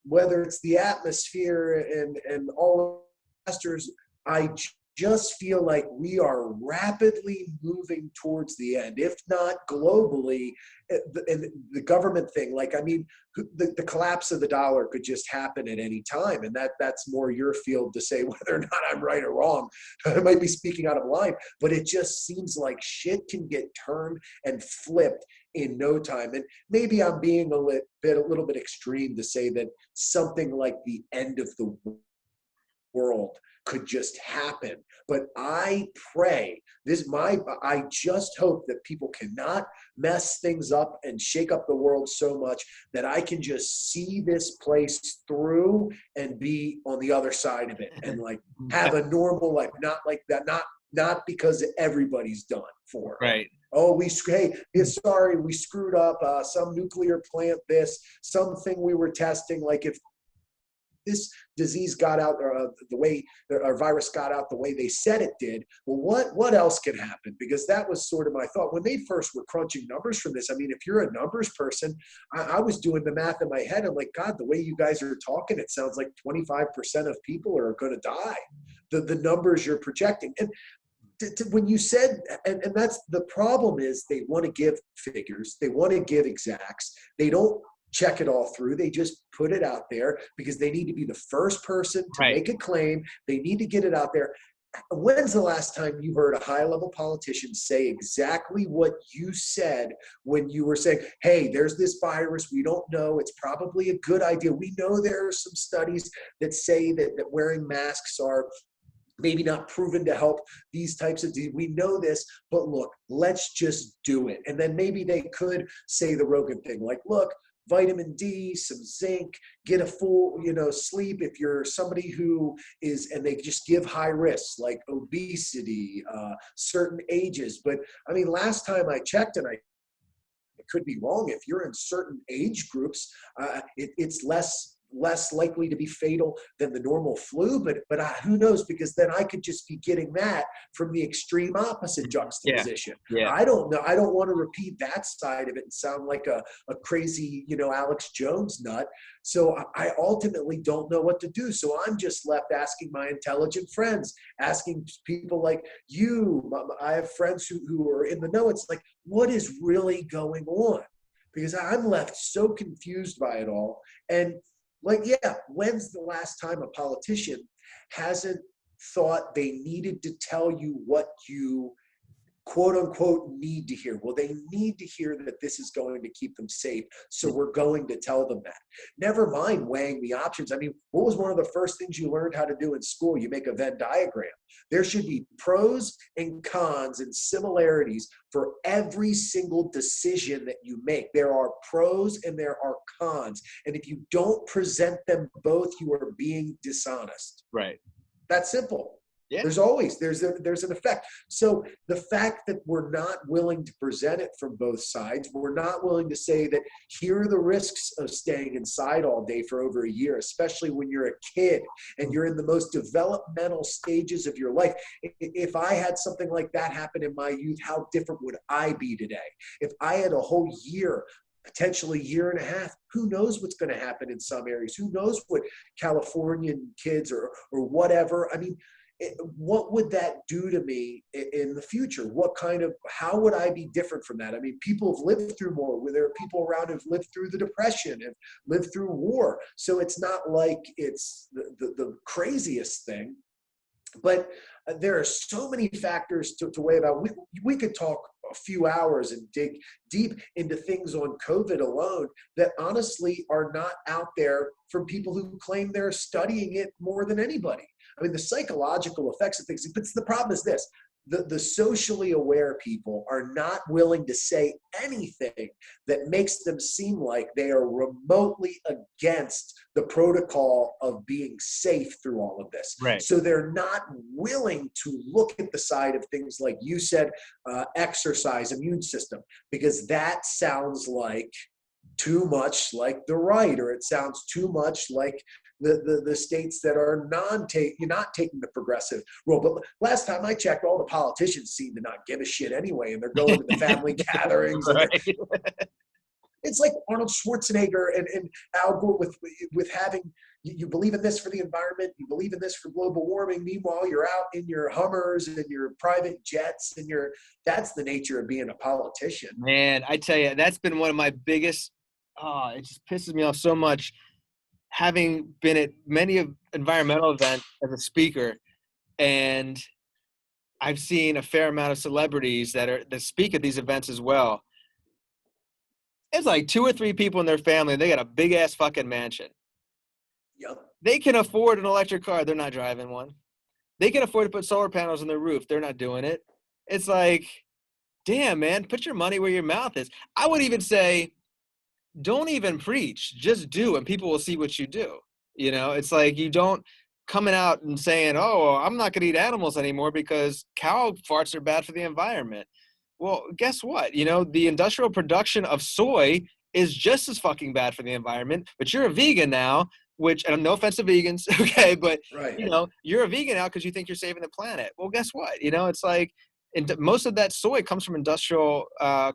whether it's the atmosphere and all disasters. I just feel like we are rapidly moving towards the end, if not globally. And the government thing, the collapse of the dollar could just happen at any time. And that's more your field to say whether or not I'm right or wrong. I might be speaking out of line, but it just seems like shit can get turned and flipped in no time. And maybe I'm being a little bit extreme to say that something like the end of the world could just happen. But I pray I just hope that people cannot mess things up and shake up the world so much that I can just see this place through and be on the other side of it and have a normal life, not like that, not because everybody's done for. Right. Oh, sorry, we screwed up some nuclear plant, something we were testing. If this disease got out the way, our virus got out the way they said it did, well, what else can happen? Because that was sort of my thought when they first were crunching numbers from this. I mean, if you're a numbers person, I was doing the math in my head. I'm like, God, the way you guys are talking, it sounds like 25% of people are going to die. The numbers you're projecting. And when you said, and that's the problem, is they want to give figures, they want to give exacts, they don't check it all through. They just put it out there because they need to be the first person to make a claim. They need to get it out there. When's the last time you heard a high-level politician say exactly what you said when you were saying, hey, there's this virus, we don't know, it's probably a good idea. We know there are some studies that say that wearing masks are maybe not proven to help these types of disease. We know this, but look, let's just do it. And then maybe they could say the Rogan thing, like, look, vitamin D, some zinc, get a full, sleep if you're somebody who is, and they just give high risks like obesity, certain ages. But I mean, last time I checked, and I could be wrong, if you're in certain age groups, it's less likely to be fatal than the normal flu, but who knows, because then I could just be getting that from the extreme opposite juxtaposition. Yeah. I don't know. I don't want to repeat that side of it and sound like a crazy, Alex Jones nut. So I ultimately don't know what to do. So I'm just left asking my intelligent friends, asking people like you. I have friends who are in the know. It's like, what is really going on? Because I'm left so confused by it all. And like, yeah, when's the last time a politician hasn't thought they needed to tell you what you quote unquote need to hear? Well, they need to hear that this is going to keep them safe. So we're going to tell them that. Never mind weighing the options. I mean, what was one of the first things you learned how to do in school? You make a Venn diagram. There should be pros and cons and similarities for every single decision that you make. There are pros and there are cons. And if you don't present them both, you are being dishonest. Right. That's simple. Yeah. There's an effect. So the fact that we're not willing to present it from both sides, we're not willing to say that here are the risks of staying inside all day for over a year, especially when you're a kid and you're in the most developmental stages of your life. If I had something like that happen in my youth, how different would I be today? If I had a whole year, potentially year and a half, who knows what's going to happen in some areas? Who knows what Californian kids or whatever? I mean, what would that do to me in the future? How would I be different from that? I mean, people have lived through more. There are people around who've lived through the Depression, have lived through war. So it's not like it's the craziest thing. But there are so many factors to weigh about. We could talk a few hours and dig deep into things on COVID alone that honestly are not out there from people who claim they're studying it more than anybody. I mean, the psychological effects of things, but the problem is this. The socially aware people are not willing to say anything that makes them seem like they are remotely against the protocol of being safe through all of this. Right. So they're not willing to look at the side of things like you said, exercise, immune system, because that sounds like too much like the right, or it sounds too much like the states that are not taking the progressive role. But last time I checked, all the politicians seem to not give a shit anyway, and they're going to the family gatherings. Right. It's like Arnold Schwarzenegger and Al Gore with having, you believe in this for the environment, you believe in this for global warming. Meanwhile, you're out in your Hummers and your private jets, and that's the nature of being a politician. Man, I tell you, that's been one of my biggest, it just pisses me off so much, having been at many of environmental events as a speaker, and I've seen a fair amount of celebrities that speak at these events as well. It's like 2 or 3 people in their family, and they got a big ass fucking mansion. Yep. They can afford an electric car. They're not driving one. They can afford to put solar panels on their roof. They're not doing it. It's like, damn, man, put your money where your mouth is. I would even say, don't even preach, just do, and people will see what you do. It's like, you don't coming out and saying, oh, I'm not going to eat animals anymore because cow farts are bad for the environment. Well, guess what? The industrial production of soy is just as fucking bad for the environment, but you're a vegan now, which, and no offense to vegans, okay, but right. You're a vegan now because you think you're saving the planet. Well, guess what? It's like, most of that soy comes from industrial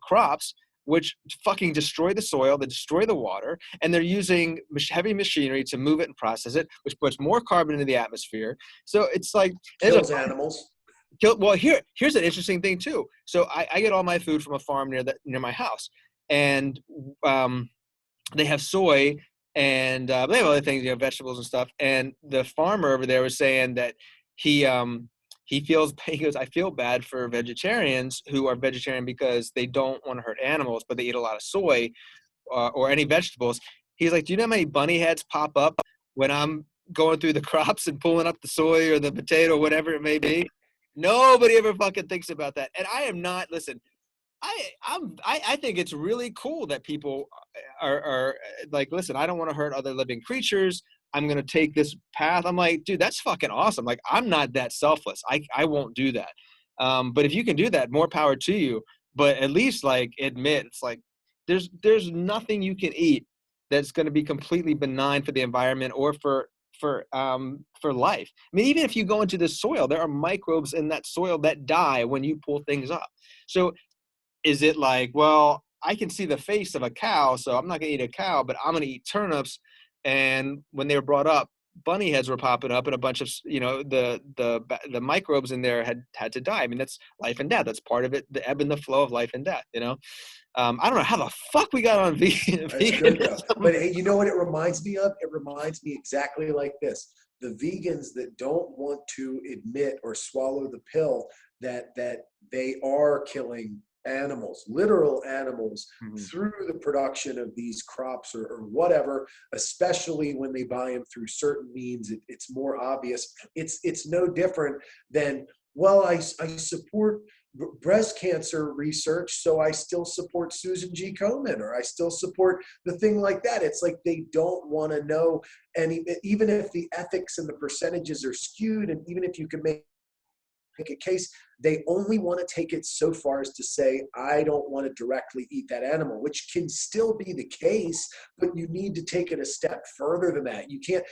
crops, which fucking destroy the soil, they destroy the water, and they're using heavy machinery to move it and process it, which puts more carbon into the atmosphere. So it's like, kills animals. Well, here's an interesting thing too. So I get all my food from a farm near my house, and they have soy, and they have other things, vegetables and stuff. And the farmer over there was saying that he goes, I feel bad for vegetarians who are vegetarian because they don't want to hurt animals, but they eat a lot of soy or any vegetables. He's like, do you know how many bunny heads pop up when I'm going through the crops and pulling up the soy or the potato, whatever it may be. Nobody ever fucking thinks about that. And I am not, listen, I think it's really cool that people are like, listen, I don't want to hurt other living creatures. I'm going to take this path. I'm like, dude, that's fucking awesome. Like, I'm not that selfless. I won't do that. But if you can do that, more power to you. But at least like admit, it's like, there's nothing you can eat that's going to be completely benign for the environment or for life. I mean, even if you go into the soil, there are microbes in that soil that die when you pull things up. So is it like, well, I can see the face of a cow, so I'm not gonna eat a cow, but I'm gonna eat turnips? And when they were brought up, bunny heads were popping up, and a bunch of, the microbes in there had to die. I mean, that's life and death. That's part of it, the ebb and the flow of life and death. I don't know how the fuck we got on vegan. That's good though. But hey, you know what it reminds me of? It reminds me exactly like this. The vegans that don't want to admit or swallow the pill that they are killing animals, literal animals, through the production of these crops or whatever, especially when they buy them through certain means. It's more obvious. It's no different than, well, I support breast cancer research, so I still support Susan G. Komen, or I still support the thing like that. It's like they don't want to know any, even if the ethics and the percentages are skewed, and even if you can make a case, they only want to take it so far as to say, I don't want to directly eat that animal, which can still be the case, but you need to take it a step further than that. You can't,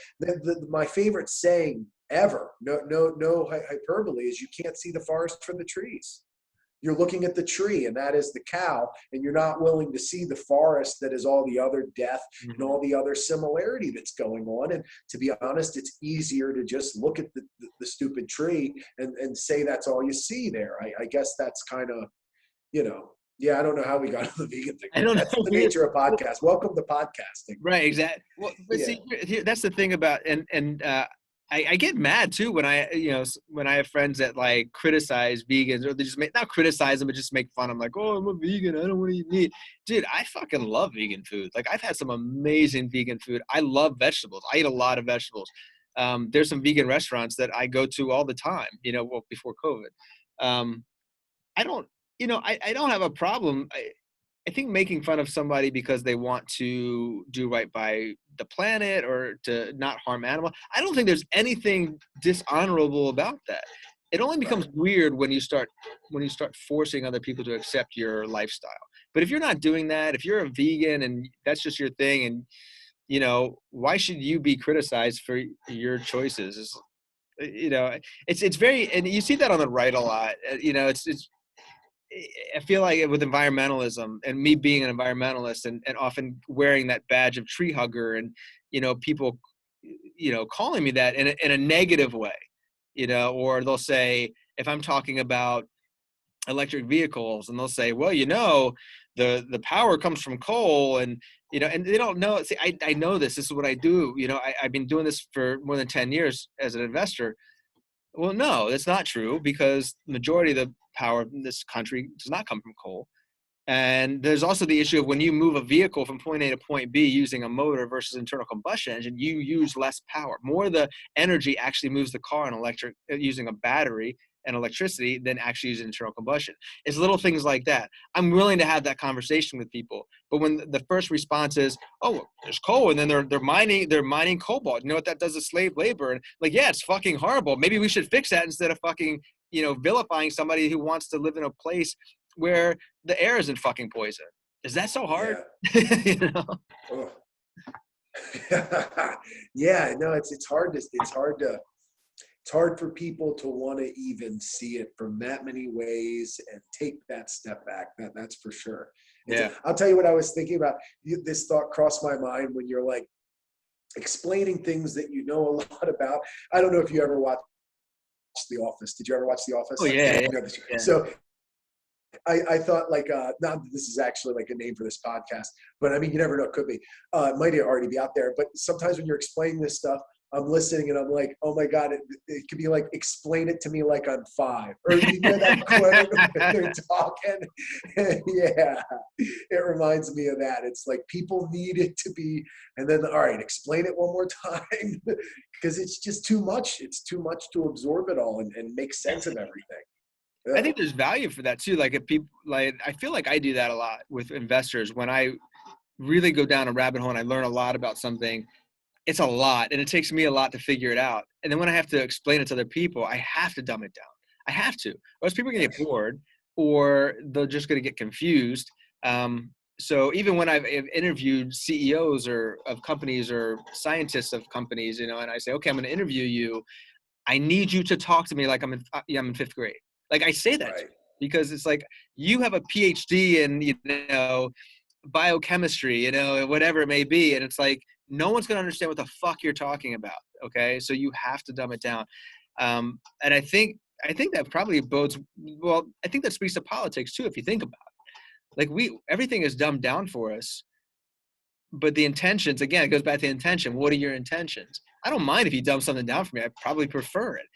my favorite saying ever, no hyperbole, is you can't see the forest for the trees. You're looking at the tree, and that is the cow, and you're not willing to see the forest that is all the other death and all the other similarity that's going on. And to be honest, it's easier to just look at the stupid tree and say that's all you see there. I guess that's kind of, yeah, I don't know how we got to the vegan thing. I don't That's know. the nature of podcast. Welcome to podcasting. Right, exactly. Well, but see, that's the thing about, and I get mad too when I have friends that like criticize vegans, or they just not criticize them, but just make fun. I'm like, oh, I'm a vegan, I don't want to eat meat. Dude, I fucking love vegan food. Like, I've had some amazing vegan food. I love vegetables. I eat a lot of vegetables. There's some vegan restaurants that I go to all the time, before COVID. I don't, I don't have a problem. I think making fun of somebody because they want to do right by the planet or to not harm animals, I don't think there's anything dishonorable about that. It only becomes weird when you start forcing other people to accept your lifestyle. But if you're not doing that, if you're a vegan and that's just your thing, and why should you be criticized for your choices? It's very, and you see that on the right a lot. It's I feel like with environmentalism, and me being an environmentalist, and often wearing that badge of tree hugger, and people calling me that in a negative way, or they'll say, if I'm talking about electric vehicles, and they'll say, well, the power comes from coal, and and they don't know. See, I know this is what I do. I've been doing this for more than 10 years as an investor. Well, no, that's not true, because the majority of the power in this country does not come from coal. And there's also the issue of when you move a vehicle from point A to point B using a motor versus internal combustion engine, you use less power. More of the energy actually moves the car using a battery and electricity than actually using internal combustion. It's little things like that. I'm willing to have that conversation with people. But when the first response is, oh, there's coal, and then they're mining cobalt. You know what that does to slave labor? And like, yeah, it's fucking horrible. Maybe we should fix that instead of fucking, vilifying somebody who wants to live in a place where the air isn't fucking poison. Is that so hard? Yeah. Oh. Yeah, no, it's hard for people to want to even see it from that many ways and take that step back. That's for sure. Yeah. I'll tell you what I was thinking about. This thought crossed my mind when you're like explaining things that you know a lot about. I don't know if you ever watched The Office. Did you ever watch The Office? Oh, yeah. So I thought, like, not that this is actually like a name for this podcast, but I mean, you never know, it could be. It might already be out there. But sometimes when you're explaining this stuff, I'm listening and I'm like, oh my God, it could be like, explain it to me like I'm 5. Or you know that quote when they're talking? Yeah, it reminds me of that. It's like people need it to be, and then, all right, explain it one more time because it's just too much. It's too much to absorb it all and make sense of everything. I think there's value for that too. Like if people, like, I feel like I do that a lot with investors. When I really go down a rabbit hole and I learn a lot about something, it's a lot and it takes me a lot to figure it out. And then when I have to explain it to other people, I have to dumb it down. I have to, or else people are gonna get bored or they're just gonna get confused. So even when I've interviewed CEOs or of companies or scientists of companies, you know, and I say, okay, I'm gonna interview you. I need you to talk to me like I'm in 5th grade. Like I say that Right. because it's like you have a PhD in, you know, biochemistry, you know, whatever it may be. And it's like, no one's going to understand what the fuck you're talking about. Okay. So you have to dumb it down. And I think that probably bodes well. I think that speaks to politics too, if you think about it. Like everything is dumbed down for us, but the intentions, again, it goes back to the intention. What are your intentions? I don't mind if you dumb something down for me. I probably prefer it.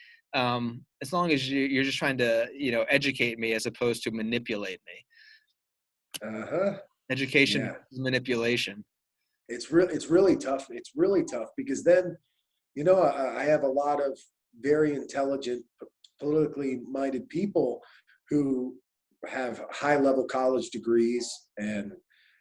As long as you're just trying to, you know, educate me as opposed to manipulate me. Uh-huh. Education Yeah. is manipulation. It's really tough. It's really tough because then, you know, I have a lot of very intelligent, politically minded people who have high level college degrees, and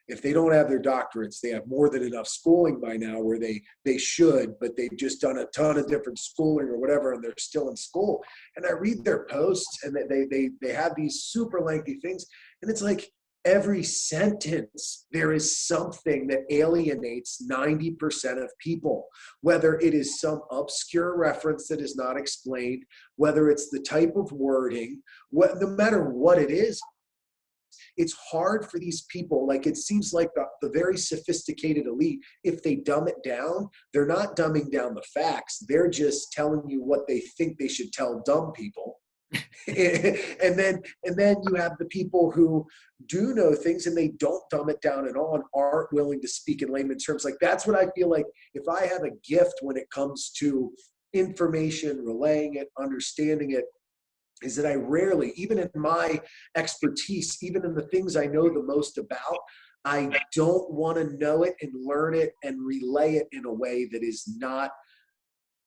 if they don't have their doctorates, they have more than enough schooling by now where they should, but they've just done a ton of different schooling or whatever, and they're still in school. And I read their posts, and they have these super lengthy things, and it's like every sentence there is something that alienates 90% of people, whether it is some obscure reference that is not explained, whether it's the type of wording, no matter what it is. It's hard for these people. Like, it seems like the very sophisticated elite, if they dumb it down, they're not dumbing down the facts. They're just telling you what they think they should tell dumb people. and then you have the people who do know things and they don't dumb it down at all and aren't willing to speak in layman terms. Like, that's what I feel like, if I have a gift when it comes to information, relaying it, understanding it, is that I rarely, even in my expertise, even in the things I know the most about, I don't want to know it and learn it and relay it in a way that is not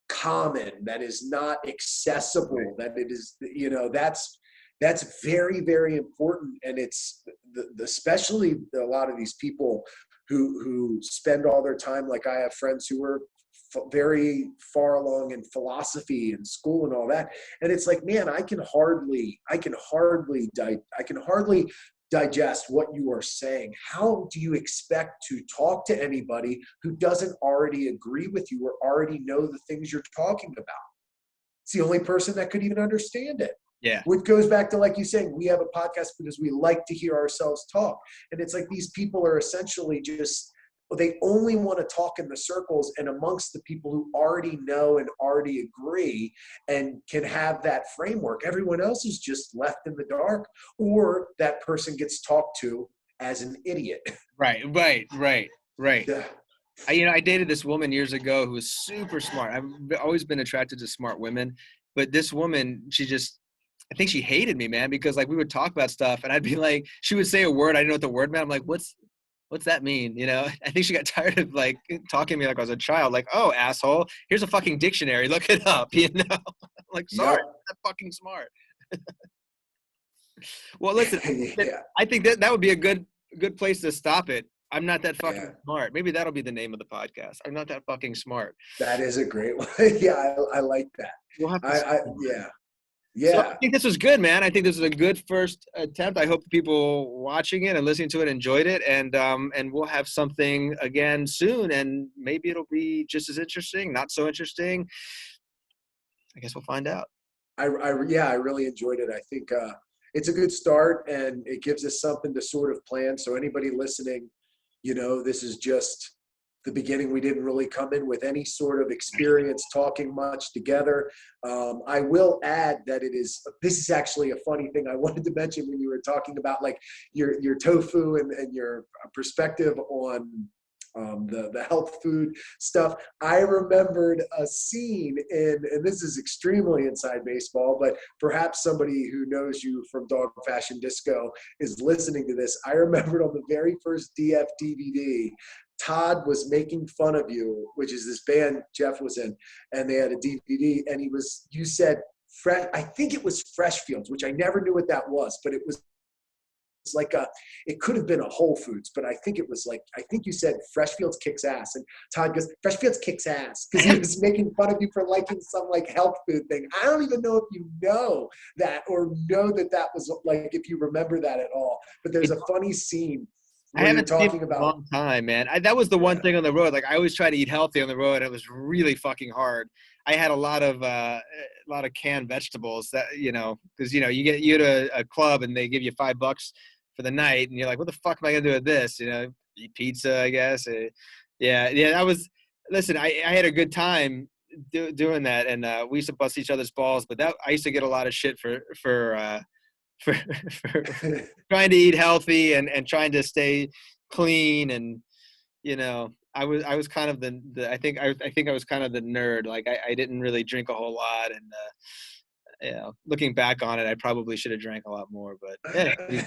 common, that is not accessible, that it is, you know, that's very, very important. And it's especially a lot of these people who spend all their time, like I have friends who are very far along in philosophy and school and all that, and it's like, man, I can hardly digest what you are saying. How do you expect to talk to anybody who doesn't already agree with you or already know the things you're talking about? It's the only person that could even understand it. Yeah. Which goes back to, like you saying, we have a podcast because we like to hear ourselves talk. And it's like these people are essentially just, they only want to talk in the circles and amongst the people who already know and already agree and can have that framework. Everyone else is just left in the dark, or that person gets talked to as an idiot. Right. Yeah. I dated this woman years ago who was super smart. I've always been attracted to smart women, but this woman, I think she hated me, man, because like we would talk about stuff and I'd be like, she would say a word, I didn't know what the word meant. I'm like, what's that mean? You know, I think she got tired of like talking to me like I was a child, like, oh, asshole, here's a fucking dictionary, look it up, you know? I'm like, sorry, I'm not fucking smart. Well, listen, Yeah. I think that would be a good place to stop it. I'm not that fucking smart. Maybe that'll be the name of the podcast. I'm not that fucking smart. That is a great one. Yeah, I like that. We'll have to Yeah. So I think this was good, man. I think this was a good first attempt. I hope the people watching it and listening to it enjoyed it, and we'll have something again soon, and maybe it'll be just as interesting, not so interesting. I guess we'll find out. I really enjoyed it. I think it's a good start, and it gives us something to sort of plan. So anybody listening, you know, this is just the beginning. We didn't really come in with any sort of experience talking much together. I will add that this is actually a funny thing I wanted to mention when you were talking about like your tofu and your perspective on the health food stuff. I remembered a scene and this is extremely inside baseball, but perhaps somebody who knows you from Dog Fashion Disco is listening to this. I remembered on the very first DF DVD, Todd was making fun of you, which is this band Jeff was in, and they had a DVD, and you said, I think it was Freshfields, which I never knew what that was, but it's like it could have been a Whole Foods, but I think it was like, I think you said Freshfields kicks ass. And Todd goes, Freshfields kicks ass, because he was making fun of you for liking some like health food thing. I don't even know if you know that or know that was like, if you remember that at all. But there's a funny scene I where you're haven't seen talking it in about a long time, man. That was the one thing on the road. Like I always try to eat healthy on the road, and it was really fucking hard. I had a lot of canned vegetables that because you get a club and they give you $5 for the night, and you're like, what the fuck am I gonna do with this? Eat pizza, I guess. Yeah. That was. Listen, I had a good time doing that, and we used to bust each other's balls. But I used to get a lot of shit for trying to eat healthy and trying to stay clean. And I was kind of I think I was kind of the nerd. Like I didn't really drink a whole lot, and looking back on it, I probably should have drank a lot more. But anyway.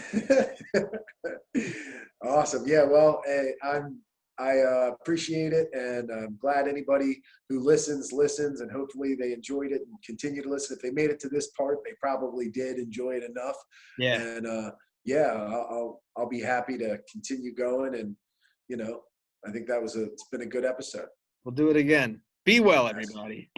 Awesome. Yeah. Well, I appreciate it, and I'm glad anybody who listens, and hopefully they enjoyed it and continue to listen. If they made it to this part, they probably did enjoy it enough. Yeah. And yeah, I'll be happy to continue going. And I think it's been a good episode. We'll do it again. Be well, everybody.